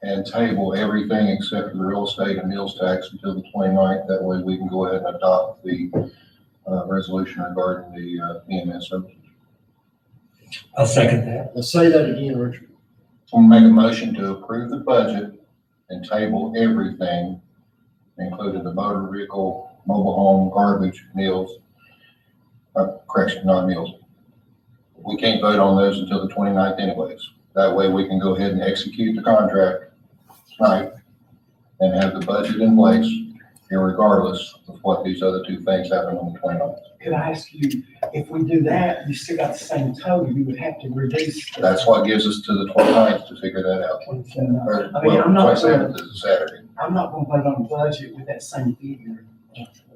and table everything except for the real estate and meals tax until the 29th. That way we can go ahead and adopt the, resolution regarding the, EMS services. I'll second that. Let's say that again, Richard. I'm gonna make a motion to approve the budget and table everything, including the motor vehicle, mobile home, garbage, meals, correction, not meals. We can't vote on those until the 29th anyways. That way we can go ahead and execute the contract tonight and have the budget in place, irregardless of what these other two things happen on the 29th. Could I ask you, if we do that, you still got the same total, you would have to reduce. That's what gives us to the 29th to figure that out. 27. Or, I mean, well, I'm not 27th is a Saturday. I'm not gonna vote on the budget with that same figure.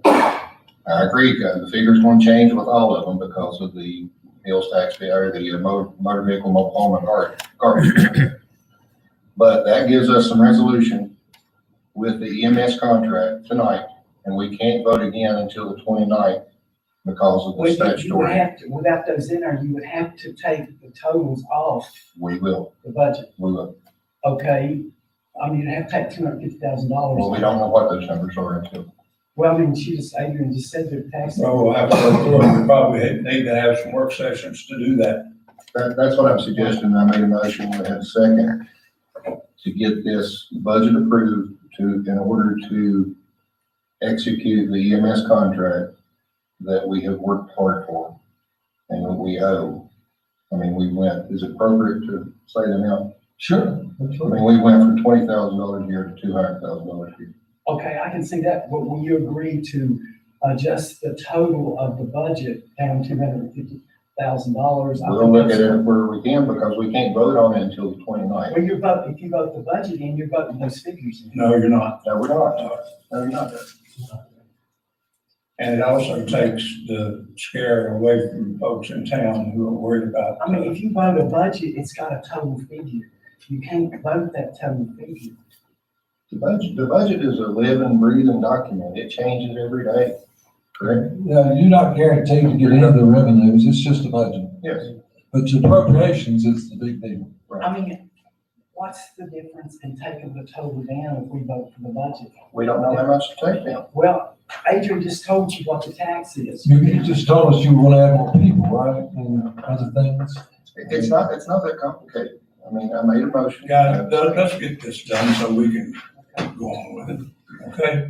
I agree, the figure's gonna change with all of them because of the meals tax, or the motor vehicle, mobile home, and garbage. But that gives us some resolution with the EMS contract tonight, and we can't vote again until the 29th because of the You would statutory. have to, without those in there, you would have to take the totals off We will, the budget, we will. okay? I mean, you'd have to take $250,000. Well, we don't know what those numbers are until. Well, I mean, Adrian just said they're taxing. Well, we'll have to, we probably need to have some work sessions to do that. That's what I'm suggesting. I made a motion, we had a second to get this budget approved in order to execute the EMS contract that we have worked hard for and that we owe. I mean, is it appropriate to say the amount? Sure. I mean, we went from $20,000 a year to $200,000 a year. Okay, I can see that, but will you agree to adjust the total of the budget down $250,000? We'll look at it where we can because we can't vote on it until the 29th. Well, if you vote the budget in, you're voting those figures in. No, you're not. No, we're not. No, you're not. And it also takes the scare away from folks in town who are worried about. I mean, if you vote a budget, it's got a total figure. You can't vote that total figure. The budget is a living, breathing document. It changes every day, correct? Yeah, you're not guaranteed to get any of the revenues, it's just a budget. Yes. But your appropriations is the big deal. I mean, what's the difference in taking the total down if we vote for the budget? We don't know how much to take down. Well, Adrian just told you what the tax is. You just told us you were gonna add more people, right, and other things. It's not that complicated. I mean, I made a motion. Guys, let's get this done so we can go on with it, okay?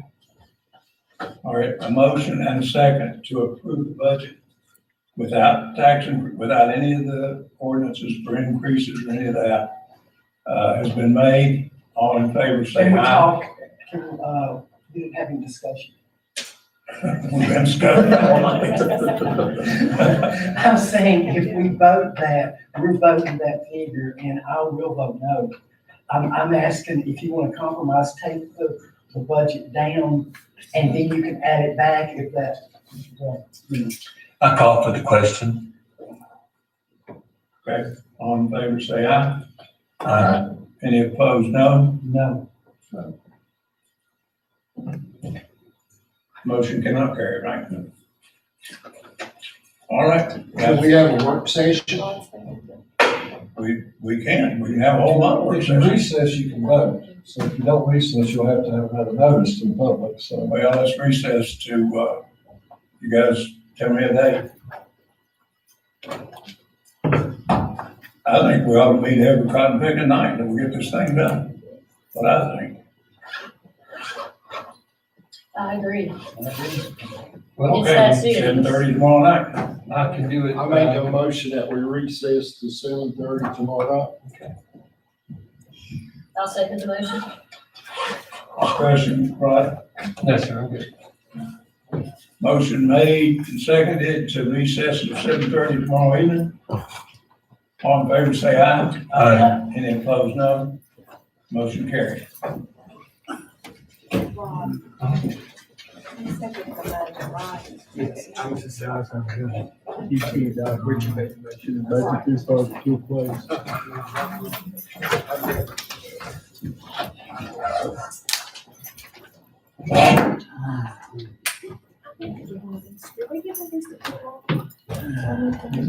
All right, a motion and a second to approve the budget without taxing, without any of the ordinances for increases or any of that, has been made. All in favor, say Can we aye. talk, we didn't have any discussion. We've been stuck all night. I'm saying if we vote that, we're voting that figure, and I will vote no. I'm asking if you want to compromise, take the budget down, and then you can add it back if that. I call for the question. Okay, all in favor, say aye. Aye. Any opposed, no? No. Motion cannot carry, right? All right. Can we have a work session? We can have a whole lot of work If you sessions. recess, you can vote. So if you don't recess, you'll have to have another notice to the public, so. Well, let's recess to, you guys tell me a date. I think we ought to meet every cotton picking night and we'll get this thing done. What I think. I agree. Well, It's that serious. 7:30 tomorrow night. I can do it. I make a motion that we recess to 7:30 tomorrow night. I'll second the motion. Discussion, right? No, sir, I'm good. Motion made and seconded to recess to 7:30 tomorrow evening. All in favor, say aye. Aye. Any opposed, no. Motion carried. Yes, I was just saying, I was gonna do it. You see, Richard made the motion. Budget this far to two place.